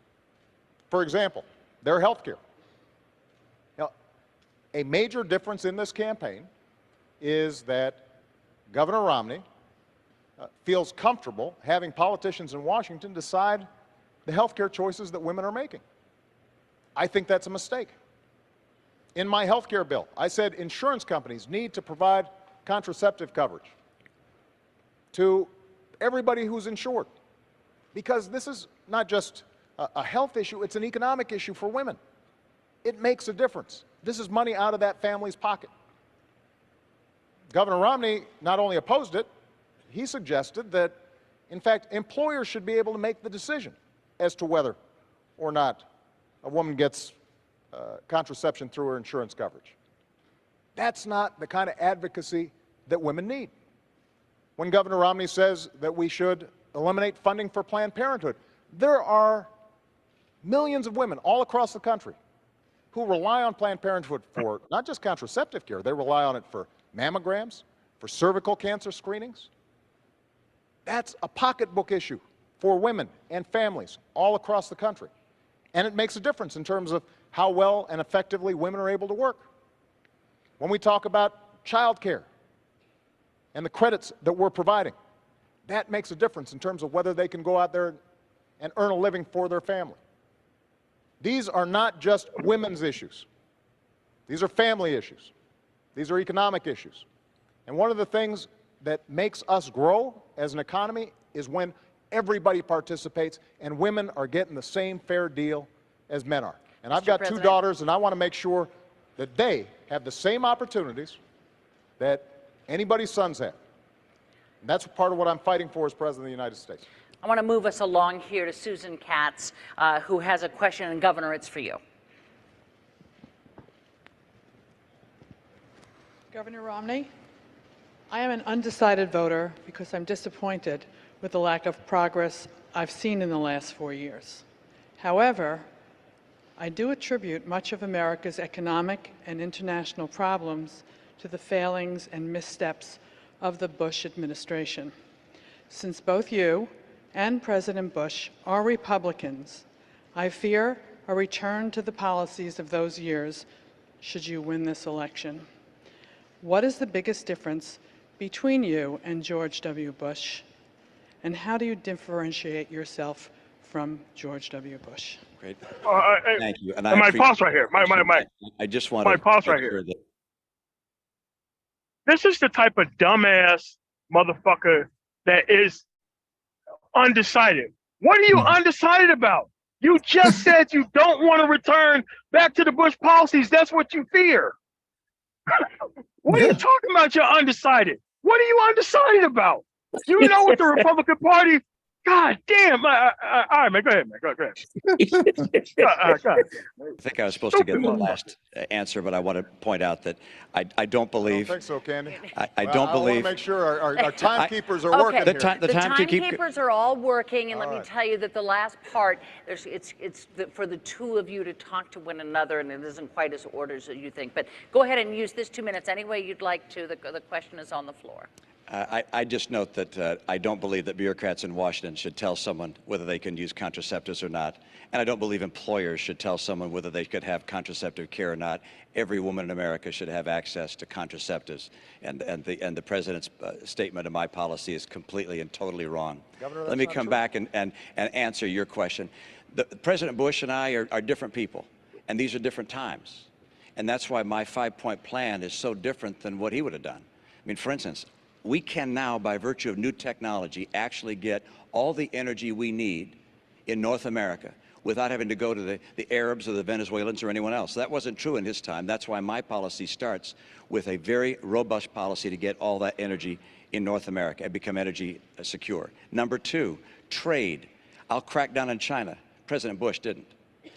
S7: For example, their health care. A major difference in this campaign is that Governor Romney feels comfortable having politicians in Washington decide the health care choices that women are making. I think that's a mistake. In my health care bill, I said insurance companies need to provide contraceptive coverage to everybody who's insured, because this is not just a health issue, it's an economic issue for women. It makes a difference. This is money out of that family's pocket. Governor Romney not only opposed it, he suggested that, in fact, employers should be able to make the decision as to whether or not a woman gets contraception through her insurance coverage. That's not the kind of advocacy that women need. When Governor Romney says that we should eliminate funding for Planned Parenthood, there are millions of women all across the country who rely on Planned Parenthood for not just contraceptive care, they rely on it for mammograms, for cervical cancer screenings. That's a pocketbook issue for women and families all across the country. And it makes a difference in terms of how well and effectively women are able to work. When we talk about child care and the credits that we're providing, that makes a difference in terms of whether they can go out there and earn a living for their family. These are not just women's issues. These are family issues. These are economic issues. And one of the things that makes us grow as an economy is when everybody participates and women are getting the same fair deal as men are. And I've got two daughters, and I want to make sure that they have the same opportunities that anybody's sons have. And that's part of what I'm fighting for as President of the United States.
S5: I want to move us along here to Susan Katz, who has a question, and Governor, it's for you.
S11: Governor Romney, I am an undecided voter because I'm disappointed with the lack of progress I've seen in the last 4 years. However, I do attribute much of America's economic and international problems to the failings and missteps of the Bush administration. Since both you and President Bush are Republicans, I fear a return to the policies of those years should you win this election. What is the biggest difference between you and George W. Bush, and how do you differentiate yourself from George W. Bush?
S8: Great.
S2: Thank
S8: Thank you. And
S2: my pause right here.
S8: I just want
S2: my
S8: to
S2: pause right
S8: make
S2: here.
S8: sure that
S2: This is the type of dumbass motherfucker that is undecided. What are you undecided about? You just said you don't want to return back to the Bush policies. That's what you fear. What are you talking about? You're undecided. What are you undecided about? You know what the Republican Party? God damn! All right, man. Go ahead, man. Go ahead. Go ahead.
S8: I think I was supposed to get the last answer, but I want to point out that I don't believe.
S7: I don't think so, Candy.
S8: I don't believe.
S7: I want to make sure our timekeepers are working
S5: Okay.
S7: here.
S5: The timekeepers are all working, and let me tell you that the last part, it's for the two of you to talk to one another, and it isn't quite as ordered as you think. But go ahead and use this 2 minutes any way you'd like to. The question is on the floor.
S8: I just note that I don't believe that bureaucrats in Washington should tell someone whether they can use contraceptives or not. And I don't believe employers should tell someone whether they could have contraceptive care or not. Every woman in America should have access to contraceptives. And the president's statement of my policy is completely and totally wrong.
S7: Governor,
S8: let me come back and answer your question. President Bush and I are different people, and these are different times. And that's why my 5-point plan is so different than what he would have done. I mean, for instance, we can now, by virtue of new technology, actually get all the energy we need in North America without having to go to the Arabs or the Venezuelans or anyone else. That wasn't true in his time. That's why my policy starts with a very robust policy to get all that energy in North America and become energy secure. Number two, trade. I'll crack down on China. President Bush didn't.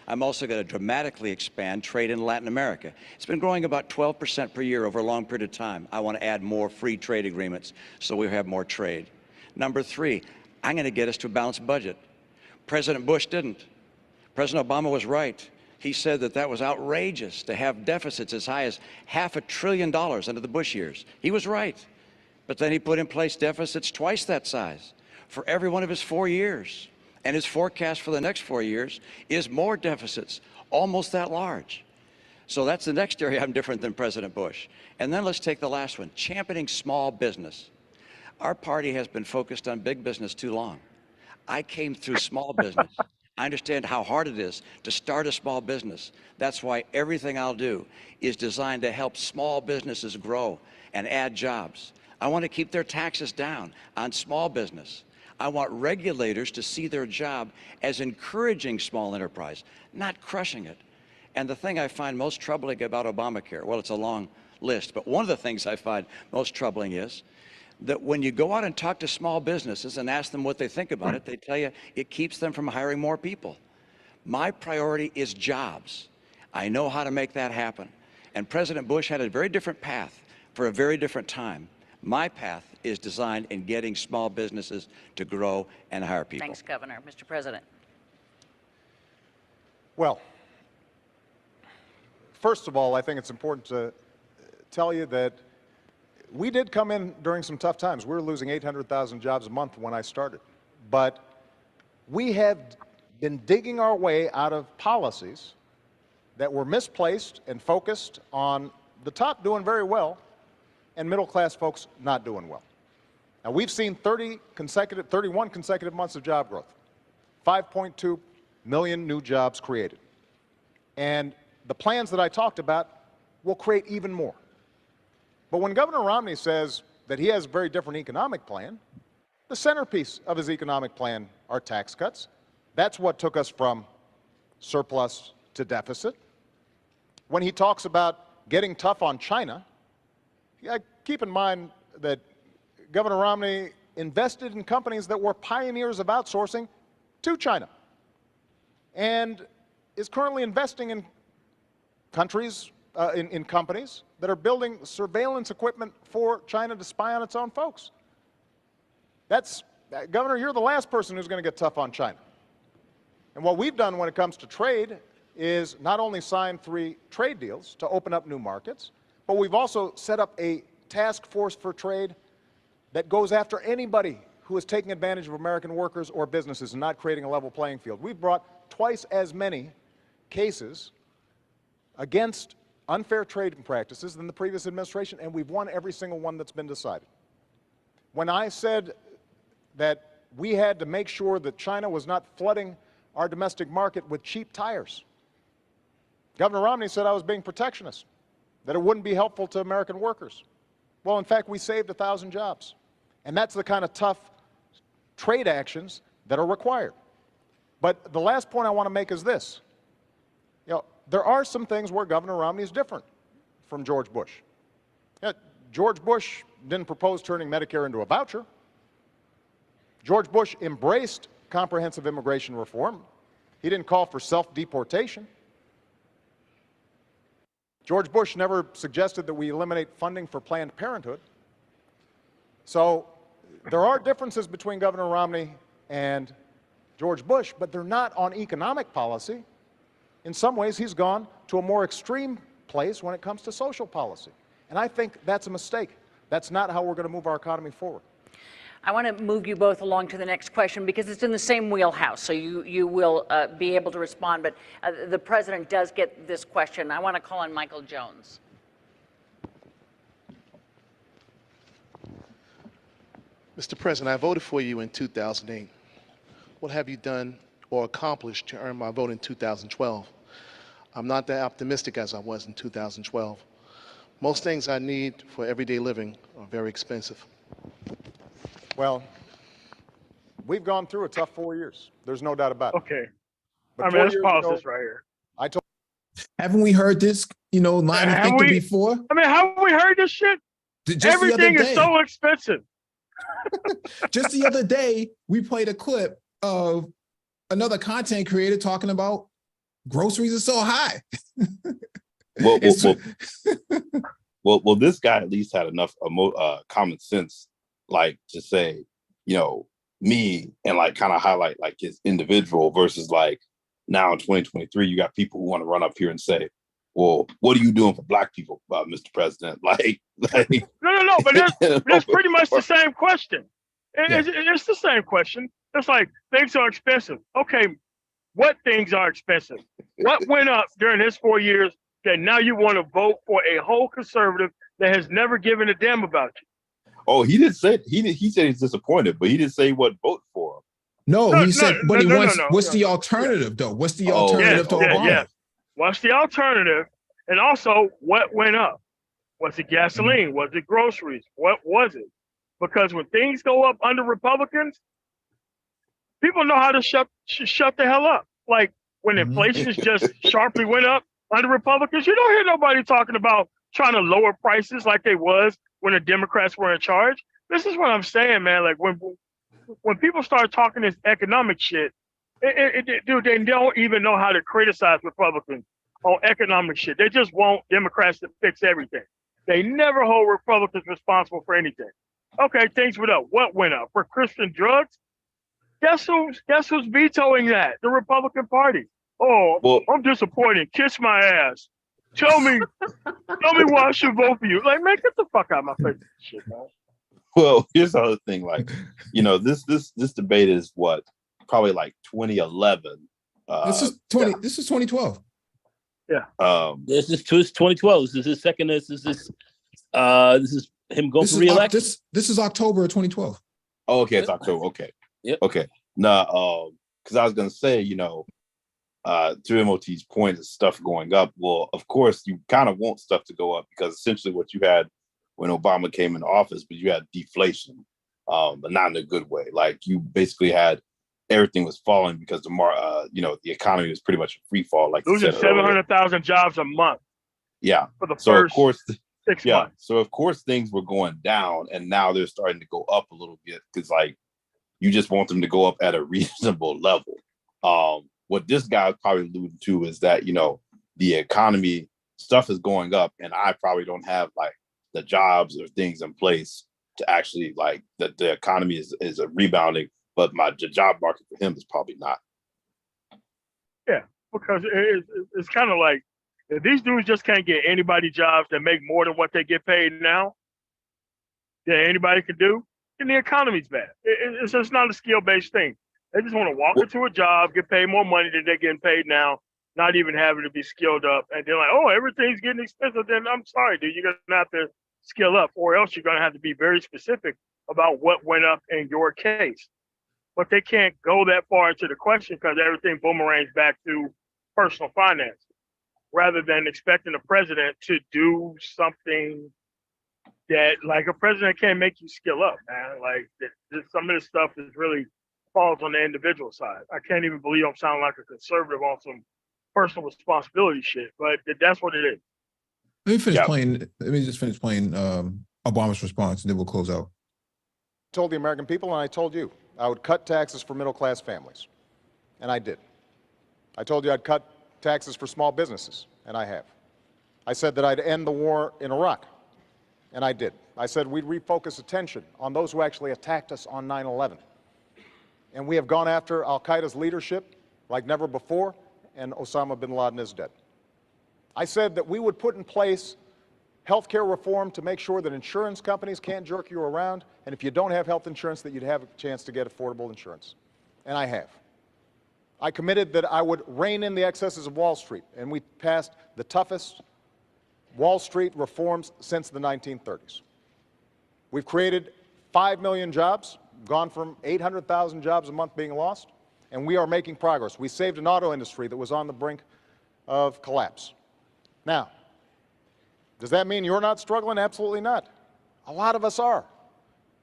S8: I'm also going to dramatically expand trade in Latin America. It's been growing about 12% per year over a long period of time. I want to add more free trade agreements so we have more trade. Number three, I'm going to get us to a balanced budget. President Bush didn't. President Obama was right. He said that was outrageous to have deficits as high as $500 billion under the Bush years. He was right. But then he put in place deficits twice that size for every one of his 4 years. And his forecast for the next 4 years is more deficits, almost that large. So that's the next area I'm different than President Bush. And then let's take the last one, championing small business. Our party has been focused on big business too long. I came through small business. I understand how hard it is to start a small business. That's why everything I'll do is designed to help small businesses grow and add jobs. I want to keep their taxes down on small business. I want regulators to see their job as encouraging small enterprise, not crushing it. And the thing I find most troubling about Obamacare, well, it's a long list, but one of the things I find most troubling is that when you go out and talk to small businesses and ask them what they think about it, they tell you it keeps them from hiring more people. My priority is jobs. I know how to make that happen. And President Bush had a very different path for a very different time. My path is designed in getting small businesses to grow and hire people.
S5: Thanks, Governor. Mr. President.
S7: Well, first of all, I think it's important to tell you that we did come in during some tough times. We were losing 800,000 jobs a month when I started. But we have been digging our way out of policies that were misplaced and focused on the top doing very well and middle-class folks not doing well. Now, we've seen 31 consecutive months of job growth, 5.2 million new jobs created. And the plans that I talked about will create even more. But when Governor Romney says that he has a very different economic plan, the centerpiece of his economic plan are tax cuts. That's what took us from surplus to deficit. When he talks about getting tough on China, keep in mind that Governor Romney invested in companies that were pioneers of outsourcing to China and is currently investing in countries, in companies that are building surveillance equipment for China to spy on its own folks. Governor, you're the last person who's going to get tough on China. And what we've done when it comes to trade is not only sign 3 trade deals to open up new markets, but we've also set up a task force for trade that goes after anybody who is taking advantage of American workers or businesses and not creating a level playing field. We've brought twice as many cases against unfair trading practices than the previous administration, and we've won every single one that's been decided. When I said that we had to make sure that China was not flooding our domestic market with cheap tires, Governor Romney said I was being protectionist, that it wouldn't be helpful to American workers. Well, in fact, we saved 1,000 jobs. And that's the kind of tough trade actions that are required. But the last point I want to make is this. There are some things where Governor Romney is different from George Bush. George Bush didn't propose turning Medicare into a voucher. George Bush embraced comprehensive immigration reform. He didn't call for self-deportation. George Bush never suggested that we eliminate funding for Planned Parenthood. So there are differences between Governor Romney and George Bush, but they're not on economic policy. In some ways, he's gone to a more extreme place when it comes to social policy. And I think that's a mistake. That's not how we're going to move our economy forward.
S5: I want to move you both along to the next question because it's in the same wheelhouse, so you will be able to respond. But the president does get this question. I want to call on Michael Jones.
S12: Mr. President, I voted for you in 2008. What have you done or accomplished to earn my vote in 2012? I'm not that optimistic as I was in 2012. Most things I need for everyday living are very expensive.
S7: Well, we've gone through a tough 4 years. There's no doubt about it.
S2: Okay.
S7: But
S2: let's pause this right here.
S1: Haven't we heard this, line of thinking before?
S2: Have we heard this shit? Everything is so expensive.
S1: Just the other day, we played a clip of another content creator talking about groceries are so high.
S4: Well, this guy at least had enough common sense, like to say, me and like kind of highlight like his individual versus like now in 2023, you got people who want to run up here and say, well, what are you doing for Black people, Mr. President? No,
S2: but that's pretty much the same question. It's the same question. It's like things are expensive. Okay, what things are expensive? What went up during his 4 years that now you want to vote for a whole conservative that has never given a damn about you?
S4: Oh, he didn't say he said he's disappointed, but he didn't say what vote for him.
S1: No, he said, but he wants. What's the alternative, though? What's the alternative to Obama?
S2: Yes. What's the alternative? And also, what went up? Was it gasoline? Mm-hmm. Was it groceries? What was it? Because when things go up under Republicans, people know how to shut the hell up. Like when inflation is just sharply went up under Republicans, you don't hear nobody talking about trying to lower prices like they was when the Democrats were in charge. This is what I'm saying, man. Like when people start talking this economic shit, dude, they don't even know how to criticize Republicans on economic shit. They just want Democrats to fix everything. They never hold Republicans responsible for anything. Okay, things went up. What went up? Prescription drugs? Guess who's vetoing that? The Republican Party. Oh, well, I'm disappointed. Kiss my ass. Tell me why I should vote for you. Like, man, get the fuck out of my face, shit, man.
S4: Well, here's the other thing. Like, this debate is what, probably like 2011.
S1: This is 2012.
S2: Yeah.
S13: This is 2012. This is his second. This is him going for re-election.
S1: This is October of 2012.
S4: Oh, okay, it's October. Okay.
S13: Yep.
S4: Okay. Now, because I was gonna say, to MOT's point of stuff going up. Well, of course, you kind of want stuff to go up because essentially what you had when Obama came into office, but you had deflation, but not in a good way. Like you basically had everything was falling because the economy was pretty much a free fall. Like
S2: losing 700,000 jobs a month.
S4: Yeah.
S2: For the
S4: so
S2: first
S4: of course,
S2: 6 months.
S4: So of course things were going down, and now they're starting to go up a little bit because like you just want them to go up at a reasonable level. What this guy is probably alluding to is that the economy stuff is going up, and I probably don't have like the jobs or things in place to actually like that the economy is rebounding, but the job market for him is probably not.
S2: Yeah, because it's kind of like if these dudes just can't get anybody jobs that make more than what they get paid now, that anybody can do, then the economy's bad. It's just not a skill-based thing. They just want to walk into a job, get paid more money than they're getting paid now, not even having to be skilled up. And they're like, oh, everything's getting expensive. Then I'm sorry, dude, you're going to have to skill up, or else you're going to have to be very specific about what went up in your case. But they can't go that far into the question because everything boomerangs back to personal finance, rather than expecting the president to do something that, like, a president can't make you skill up, man. Like, some of this stuff is really falls on the individual side. I can't even believe I'm sounding like a conservative on some personal responsibility shit, but that's what it is.
S1: Let me just finish playing Obama's response, and then we'll close out.
S7: I told the American people, and I told you, I would cut taxes for middle-class families, and I did. I told you I'd cut taxes for small businesses, and I have. I said that I'd end the war in Iraq, and I did. I said we'd refocus attention on those who actually attacked us on 9/11. And we have gone after al-Qaeda's leadership like never before, and Osama bin Laden is dead. I said that we would put in place healthcare reform to make sure that insurance companies can't jerk you around, and if you don't have health insurance, that you'd have a chance to get affordable insurance. And I have. I committed that I would rein in the excesses of Wall Street, and we passed the toughest Wall Street reforms since the 1930s. We've created 5 million jobs, gone from 800,000 jobs a month being lost, and we are making progress. We saved an auto industry that was on the brink of collapse. Now, does that mean you're not struggling? Absolutely not. A lot of us are.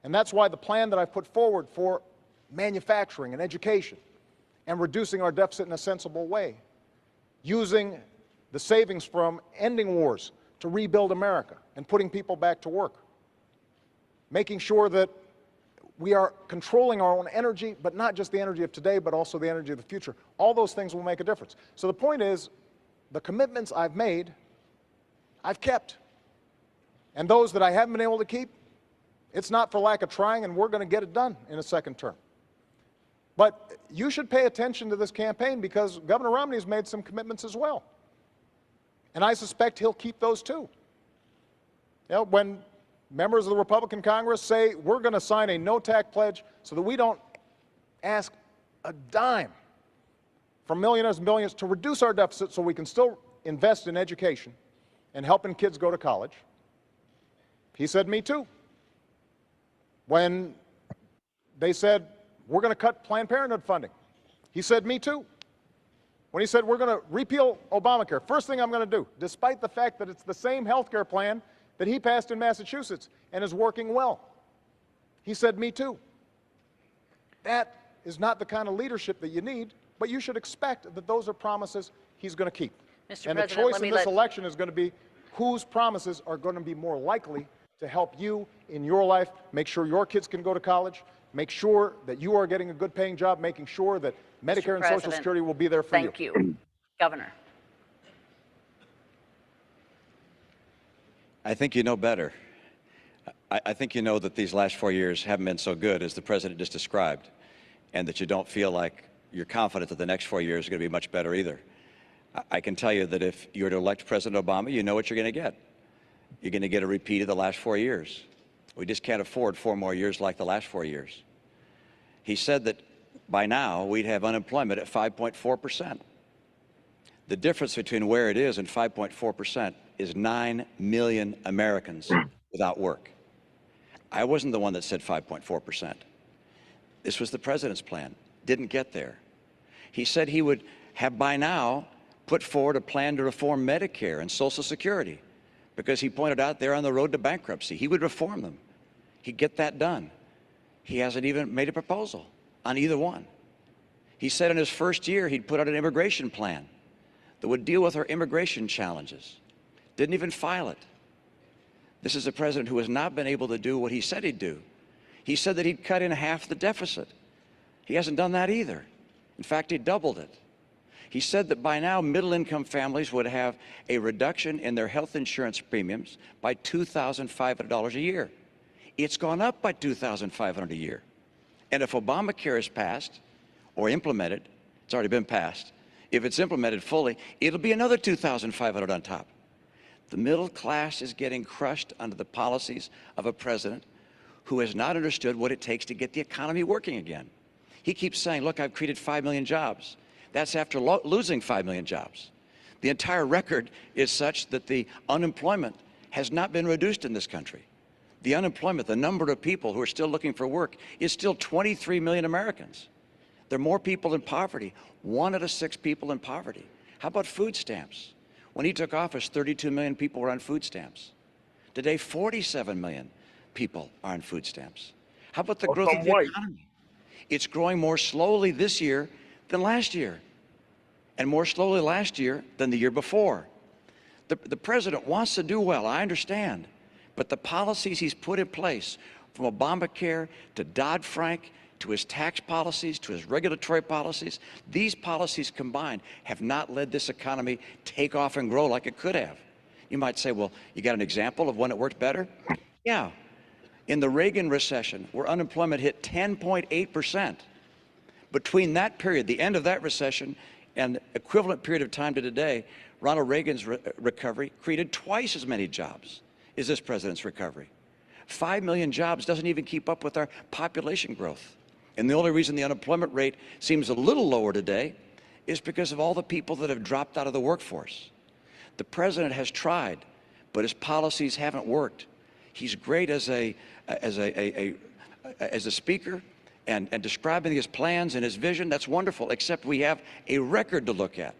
S7: And that's why the plan that I've put forward for manufacturing and education and reducing our deficit in a sensible way, using the savings from ending wars to rebuild America and putting people back to work, making sure that we are controlling our own energy, but not just the energy of today, but also the energy of the future. All those things will make a difference. So the point is, the commitments I've made, I've kept. And those that I haven't been able to keep, it's not for lack of trying, and we're going to get it done in a second term. But you should pay attention to this campaign because Governor Romney has made some commitments as well. And I suspect he'll keep those too. When members of the Republican Congress say we're going to sign a no-tax pledge so that we don't ask a dime from millionaires and billionaires to reduce our deficit so we can still invest in education and helping kids go to college, he said, me too. When they said, we're going to cut Planned Parenthood funding, he said, me too. When he said, we're going to repeal Obamacare, first thing I'm going to do, despite the fact that it's the same health care plan that he passed in Massachusetts and is working well, he said, me too. That is not the kind of leadership that you need, but you should expect that those are promises he's going to keep. And the choice in this election is going to be whose promises are going to be more likely to help you in your life, make sure your kids can go to college, make sure that you are getting a good paying job, making sure that Medicare and Social Security will be there for you.
S5: Thank you. Governor.
S8: I think you know better. I think you know that these last 4 years haven't been so good as the president just described, and that you don't feel like you're confident that the next 4 years are going to be much better either. I can tell you that if you were to elect President Obama, you know what you're going to get. You're going to get a repeat of the last 4 years. We just can't afford 4 more years like the last 4 years. He said that by now we'd have unemployment at 5.4%. The difference between where it is and 5.4% is 9 million Americans without work. I wasn't the one that said 5.4%. This was the president's plan. Didn't get there. He said he would have by now put forward a plan to reform Medicare and Social Security because he pointed out they're on the road to bankruptcy. He would reform them. He'd get that done. He hasn't even made a proposal on either one. He said in his first year he'd put out an immigration plan that would deal with our immigration challenges. Didn't even file it. This is a president who has not been able to do what he said he'd do. He said that he'd cut in half the deficit. He hasn't done that either. In fact, he doubled it. He said that by now middle-income families would have a reduction in their health insurance premiums by $2,500 a year. It's gone up by $2,500 a year. And if Obamacare is passed or implemented, it's already been passed, if it's implemented fully, it'll be another $2,500 on top. The middle class is getting crushed under the policies of a president who has not understood what it takes to get the economy working again. He keeps saying, look, I've created 5 million jobs. That's after losing 5 million jobs. The entire record is such that the unemployment has not been reduced in this country. The unemployment, the number of people who are still looking for work, is still 23 million Americans. There are more people in poverty, 1 out of 6 people in poverty. How about food stamps? When he took office, 32 million people were on food stamps. Today, 47 million people are on food stamps. How about the growth of the economy? It's growing more slowly this year than last year, and more slowly last year than the year before. The president wants to do well, I understand, but the policies he's put in place, from Obamacare to Dodd-Frank, to his tax policies, to his regulatory policies, these policies combined have not led this economy take off and grow like it could have. You might say, well, you got an example of when it worked better? Yeah. In the Reagan recession, where unemployment hit 10.8%, between that period, the end of that recession, and equivalent period of time to today, Ronald Reagan's recovery created twice as many jobs as this president's recovery. 5 million jobs doesn't even keep up with our population growth. And the only reason the unemployment rate seems a little lower today is because of all the people that have dropped out of the workforce. The president has tried, but his policies haven't worked. He's great as a speaker and describing his plans and his vision. That's wonderful, except we have a record to look at.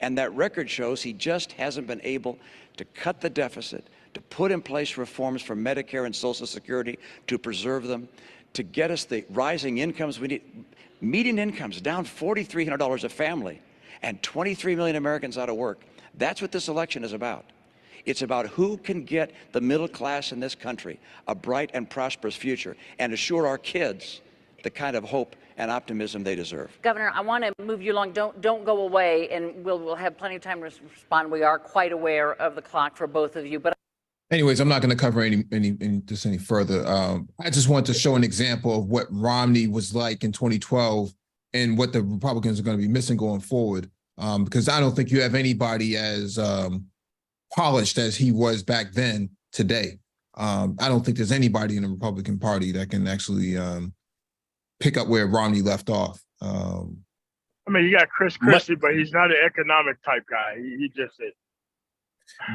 S8: And that record shows he just hasn't been able to cut the deficit, to put in place reforms for Medicare and Social Security, to preserve them, to get us the rising incomes we need. Median incomes down $4,300 a family, and 23 million Americans out of work. That's what this election is about. It's about who can get the middle class in this country a bright and prosperous future and assure our kids the kind of hope and optimism they deserve.
S5: Governor, I want to move you along. Don't go away, and we'll have plenty of time to respond. We are quite aware of the clock for both of you, but
S1: anyways, I'm not going to cover any further. I just want to show an example of what Romney was like in 2012 and what the Republicans are going to be missing going forward. Because I don't think you have anybody as polished as he was back then today. I don't think there's anybody in the Republican Party that can actually pick up where Romney left off.
S2: I mean, you got Chris Christie, but he's not an economic type guy. He just is.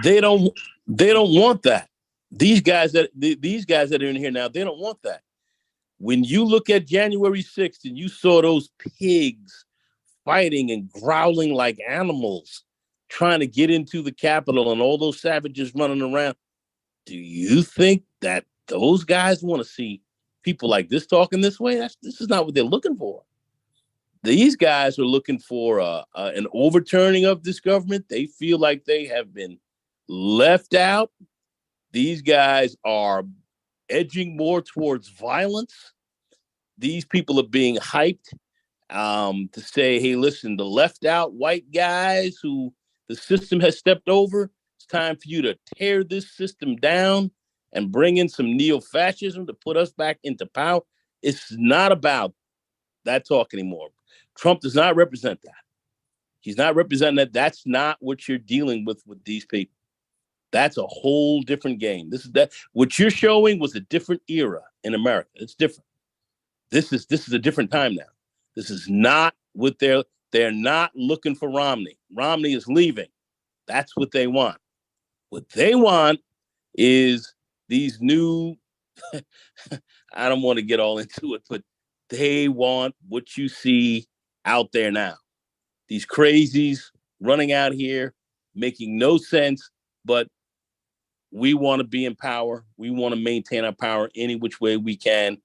S13: They don't want that. These guys that are in here now, they don't want that. When you look at January 6th and you saw those pigs fighting and growling like animals, trying to get into the Capitol and all those savages running around, do you think that those guys want to see people like this talking this way? This is not what they're looking for. These guys are looking for an overturning of this government. They feel like they have been left out. These guys are edging more towards violence. These people are being hyped to say, hey, listen, the left out white guys who the system has stepped over, it's time for you to tear this system down and bring in some neo-fascism to put us back into power. It's not about that talk anymore. Trump does not represent that. He's not representing that. That's not what you're dealing with these people. That's a whole different game. What you're showing was a different era in America. It's different. This is a different time now. This is not what they're not looking for Romney. Romney is leaving. That's what they want. What they want is these new, I don't want to get all into it, but they want what you see out there now. These crazies running out here, making no sense, but we want to be in power. We want to maintain our power any which way we can.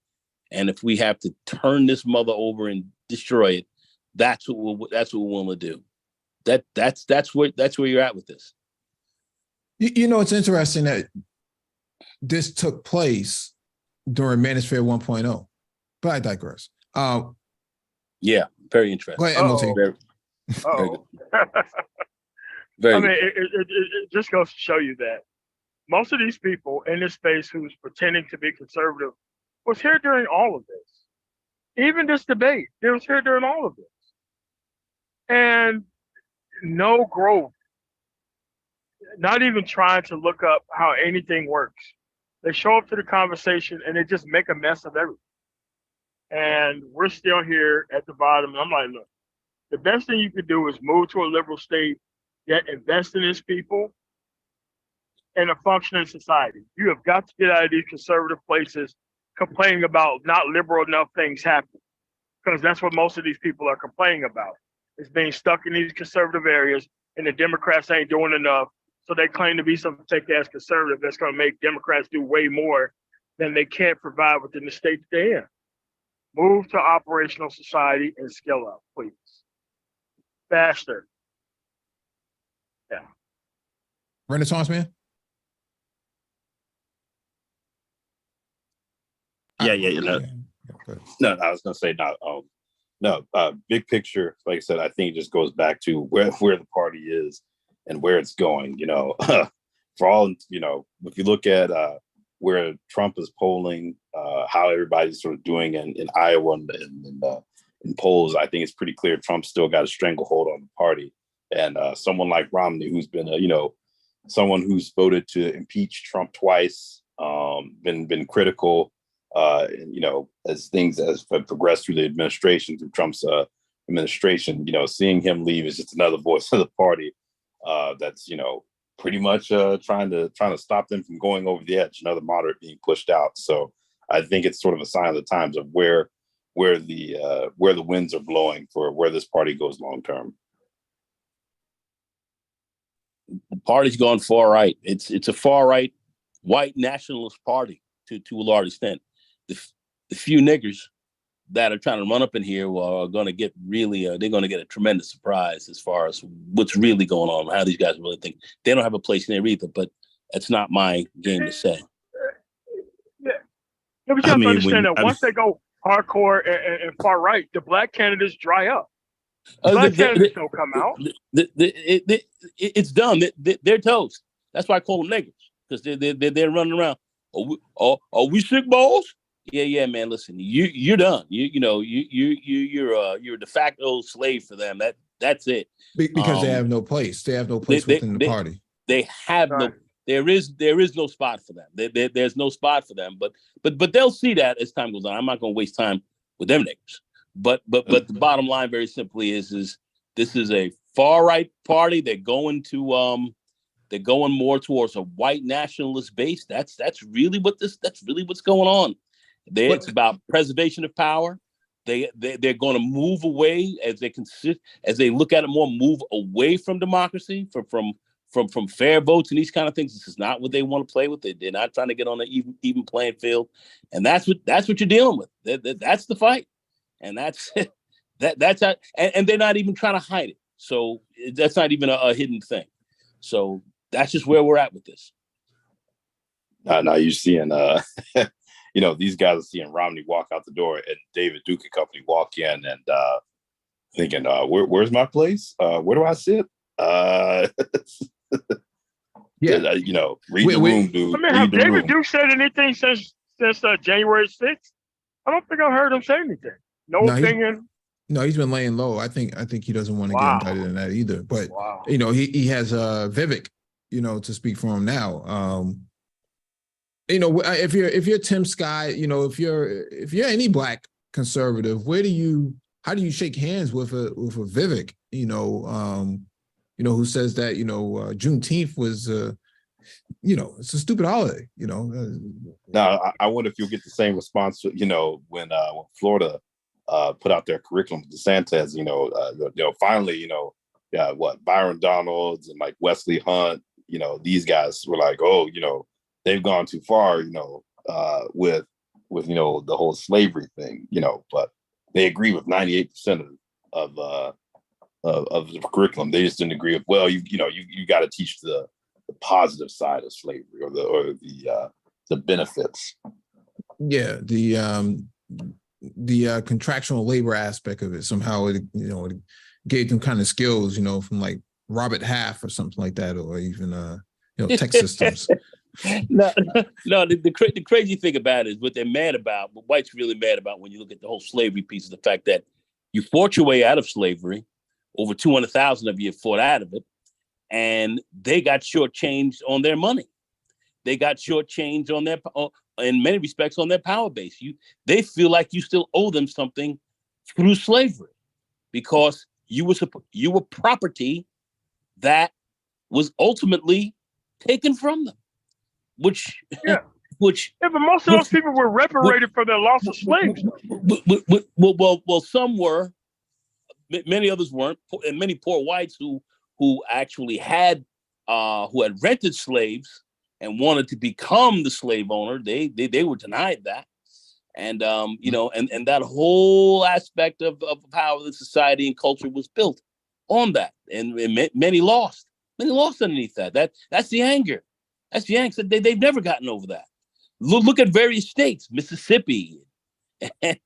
S13: And if we have to turn this mother over and destroy it, that's what we're willing to do. That's where you're at with this.
S1: You know, it's interesting that this took place during Manosphere 1.0, but I digress.
S13: Yeah, very interesting.
S1: Go ahead, MLT.
S13: Very good. Very
S2: I mean, it just goes to show you that most of these people in this space who's pretending to be conservative was here during all of this. Even this debate, they was here during all of this. And no growth, not even trying to look up how anything works. They show up to the conversation and they just make a mess of everything. And we're still here at the bottom. And I'm like, look, the best thing you could do is move to a liberal state, yet invest in its people and a functioning society. You have got to get out of these conservative places complaining about not liberal enough things happening, because that's what most of these people are complaining about, is being stuck in these conservative areas and the Democrats ain't doing enough. So they claim to be some fake ass conservative that's going to make Democrats do way more than they can't provide within the state that they're in. Move to operational society and scale up, please. Faster. Yeah.
S1: Renaissance man?
S4: Yeah. No, I was gonna say big picture. Like I said, I think it just goes back to where the party is and where it's going. You know, for all, you know, if you look at where Trump is polling, how everybody's sort of doing in Iowa and in polls, I think it's pretty clear Trump's still got a stranglehold on the party. And someone like Romney, who's been someone who's voted to impeach Trump twice, been critical. And, you know, as things have progressed through the administration, through Trump's administration, you know, seeing him leave is just another voice of the party that's, you know, pretty much trying to stop them from going over the edge. Another moderate being pushed out. So I think it's sort of a sign of the times of where the winds are blowing for where this party goes long term.
S13: The party's gone far right. It's a far right white nationalist party to a large extent. The few niggers that are trying to run up in here are going to get they're going to get a tremendous surprise as far as what's really going on, how these guys really think. They don't have a place in there either, but that's not my game to say.
S2: Yeah, but you have to understand that once they go hardcore and far right, the black candidates dry up. Black candidates don't come out.
S13: It's done. They're toast. That's why I call them niggers, because they're running around. Are we sick balls? Yeah, man. Listen, you're done. You're a de facto slave for them. That's it.
S1: Because they have no place. They have no place within the party.
S13: They have no. There is no spot for them. There's no spot for them. But they'll see that as time goes on. I'm not going to waste time with them niggas. But the bottom line, very simply, is this is a far right party. They're going more towards a white nationalist base. That's really what's going on. It's about preservation of power. They're going to move away as they look at it more, move away from democracy, from fair votes and these kind of things. This is not what they want to play with. They're not trying to get on an even playing field, and that's what you're dealing with. That's the fight, and that's how, and they're not even trying to hide it. So that's not even a hidden thing. So that's just where we're at with this.
S4: Now you're seeing, you know, these guys are seeing Romney walk out the door and David Duke and company walk in and thinking, where's my place? Where do I sit?
S1: Yeah,
S4: you know, read the room, dude.
S2: I mean, have David Duke said anything since January 6th? I don't think I've heard him say anything. No opinion.
S1: No, he's been laying low. I think he doesn't want to get indicted in that either. But he has Vivek, to speak for him now. If you're Tim Scott, if you're any black conservative, how do you shake hands with a Vivek, who says that Juneteenth was it's a stupid holiday,
S4: Now I wonder if you'll get the same response, when Florida put out their curriculum, DeSantis, finally, Byron Donalds and like Wesley Hunt, these guys were like, oh, they've gone too far, with the whole slavery thing, but they agree with 98% of the curriculum. They just didn't agree with, well, you got to teach the positive side of slavery or the benefits.
S1: Yeah, the contractual labor aspect of it, somehow it gave them kind of skills, from like Robert Half or something like that, or even tech systems.
S13: No, the crazy thing about it is what they're mad about, what whites really mad about when you look at the whole slavery piece, is the fact that you fought your way out of slavery. Over 200,000 of you fought out of it, and they got shortchanged on their money. They got shortchanged on their, in many respects, on their power base. They feel like you still owe them something through slavery, because you were property that was ultimately taken from them. But most
S2: of those people were reparated for their loss of slaves.
S13: Well, some were, many others weren't, and many poor whites who actually had rented slaves and wanted to become the slave owner, they were denied that. And and that whole aspect of how the society and culture was built on that, and many lost underneath that. That's the anger. That's the angst. They've never gotten over that. Look at various states, Mississippi, and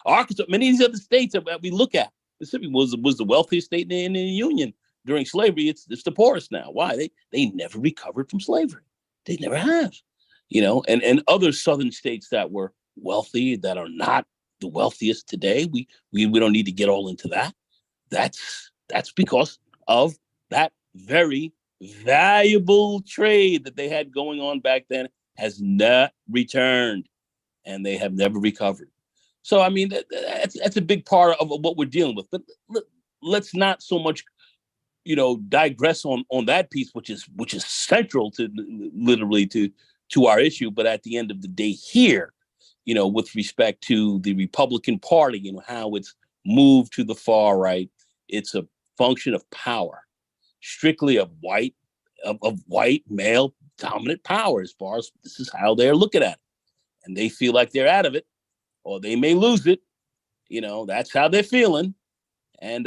S13: Arkansas, many of these other states that we look at. Mississippi was the wealthiest state in the Union during slavery. It's the poorest now. Why? They never recovered from slavery. They never have. And other southern states that were wealthy, that are not the wealthiest today. We don't need to get all into that. That's because of that very valuable trade that they had going on back then has not returned, and they have never recovered. So I mean, that's a big part of what we're dealing with. But let's not so much, digress on that piece, which is central to literally to our issue. But at the end of the day, here, with respect to the Republican Party, how it's moved to the far right, it's a function of power, strictly of white male dominant power, as far as this is how they're looking at it. And they feel like they're out of it, or they may lose it. That's how they're feeling. And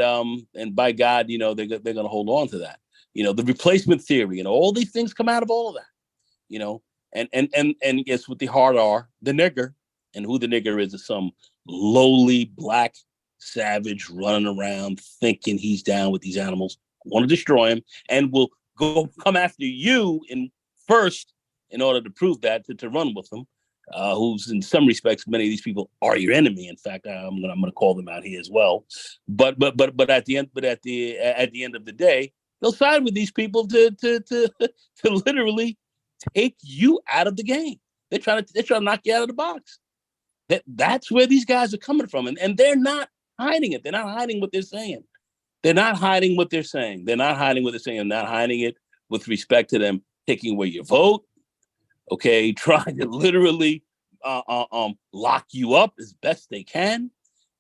S13: by God, they're going to hold on to that. The replacement theory, and all these things come out of all of that. And guess what the heart are? The nigger. And who the nigger is some lowly black savage running around thinking he's down with these animals, want to destroy him, and will come after you first in order to prove that, to run with them. Who's in some respects, many of these people are your enemy. In fact, I'm gonna call them out here as well. But at the end of the day, they'll side with these people to literally take you out of the game. They're trying to knock you out of the box. That's where these guys are coming from, and they're not hiding it. They're not hiding what they're saying. They're not hiding what they're saying. They're not hiding what they're saying. They're not hiding it with respect to them taking away your vote. Okay, trying to literally lock you up as best they can,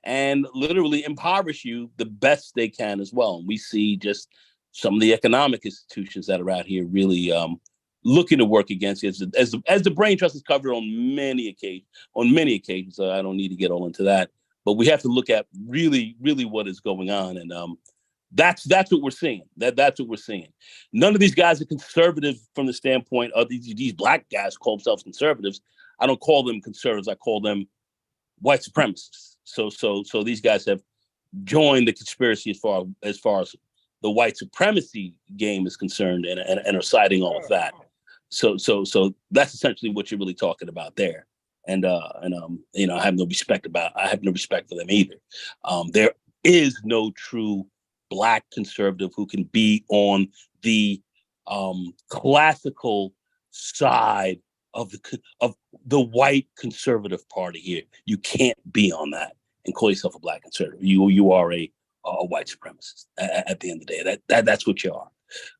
S13: and literally impoverish you the best they can as well. And we see just some of the economic institutions that are out here really looking to work against it, as the Brain Trust has covered on many occasions. So I don't need to get all into that, but we have to look at really what is going on, and that's what we're seeing. That's what we're seeing. None of these guys are conservative from the standpoint of these black guys call themselves conservatives. I don't call them conservatives. I call them white supremacists. So these guys have joined the conspiracy as far as the white supremacy game is concerned, and are citing all of that. So that's essentially what you're really talking about there. and you know, I have no respect for them either. There is no true Black conservative who can be on the classical side of the white conservative party here. You can't be on that and call yourself a Black conservative. You are a white supremacist at the end of the day. That's what you are.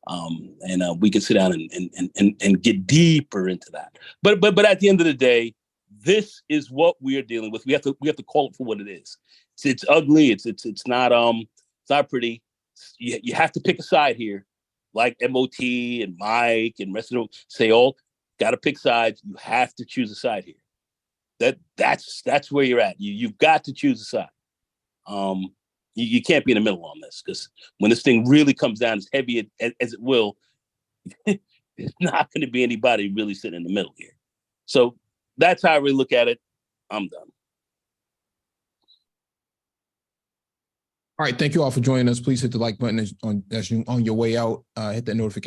S13: And we can sit down and get deeper into that. But at the end of the day, this is what we are dealing with. We have to call it for what it is. It's ugly. It's not pretty. You have to pick a side here, like MOT and Mike and rest of them say all got to pick sides. You have to choose a side here. That's where you're at. You've got to choose a side. You can't be in the middle on this, because when this thing really comes down as heavy as it will, there's not going to be anybody really sitting in the middle here. So that's how I really look at it. I'm done.
S1: All right, thank you all for joining us. Please hit the like button as on your way out. Hit that notification.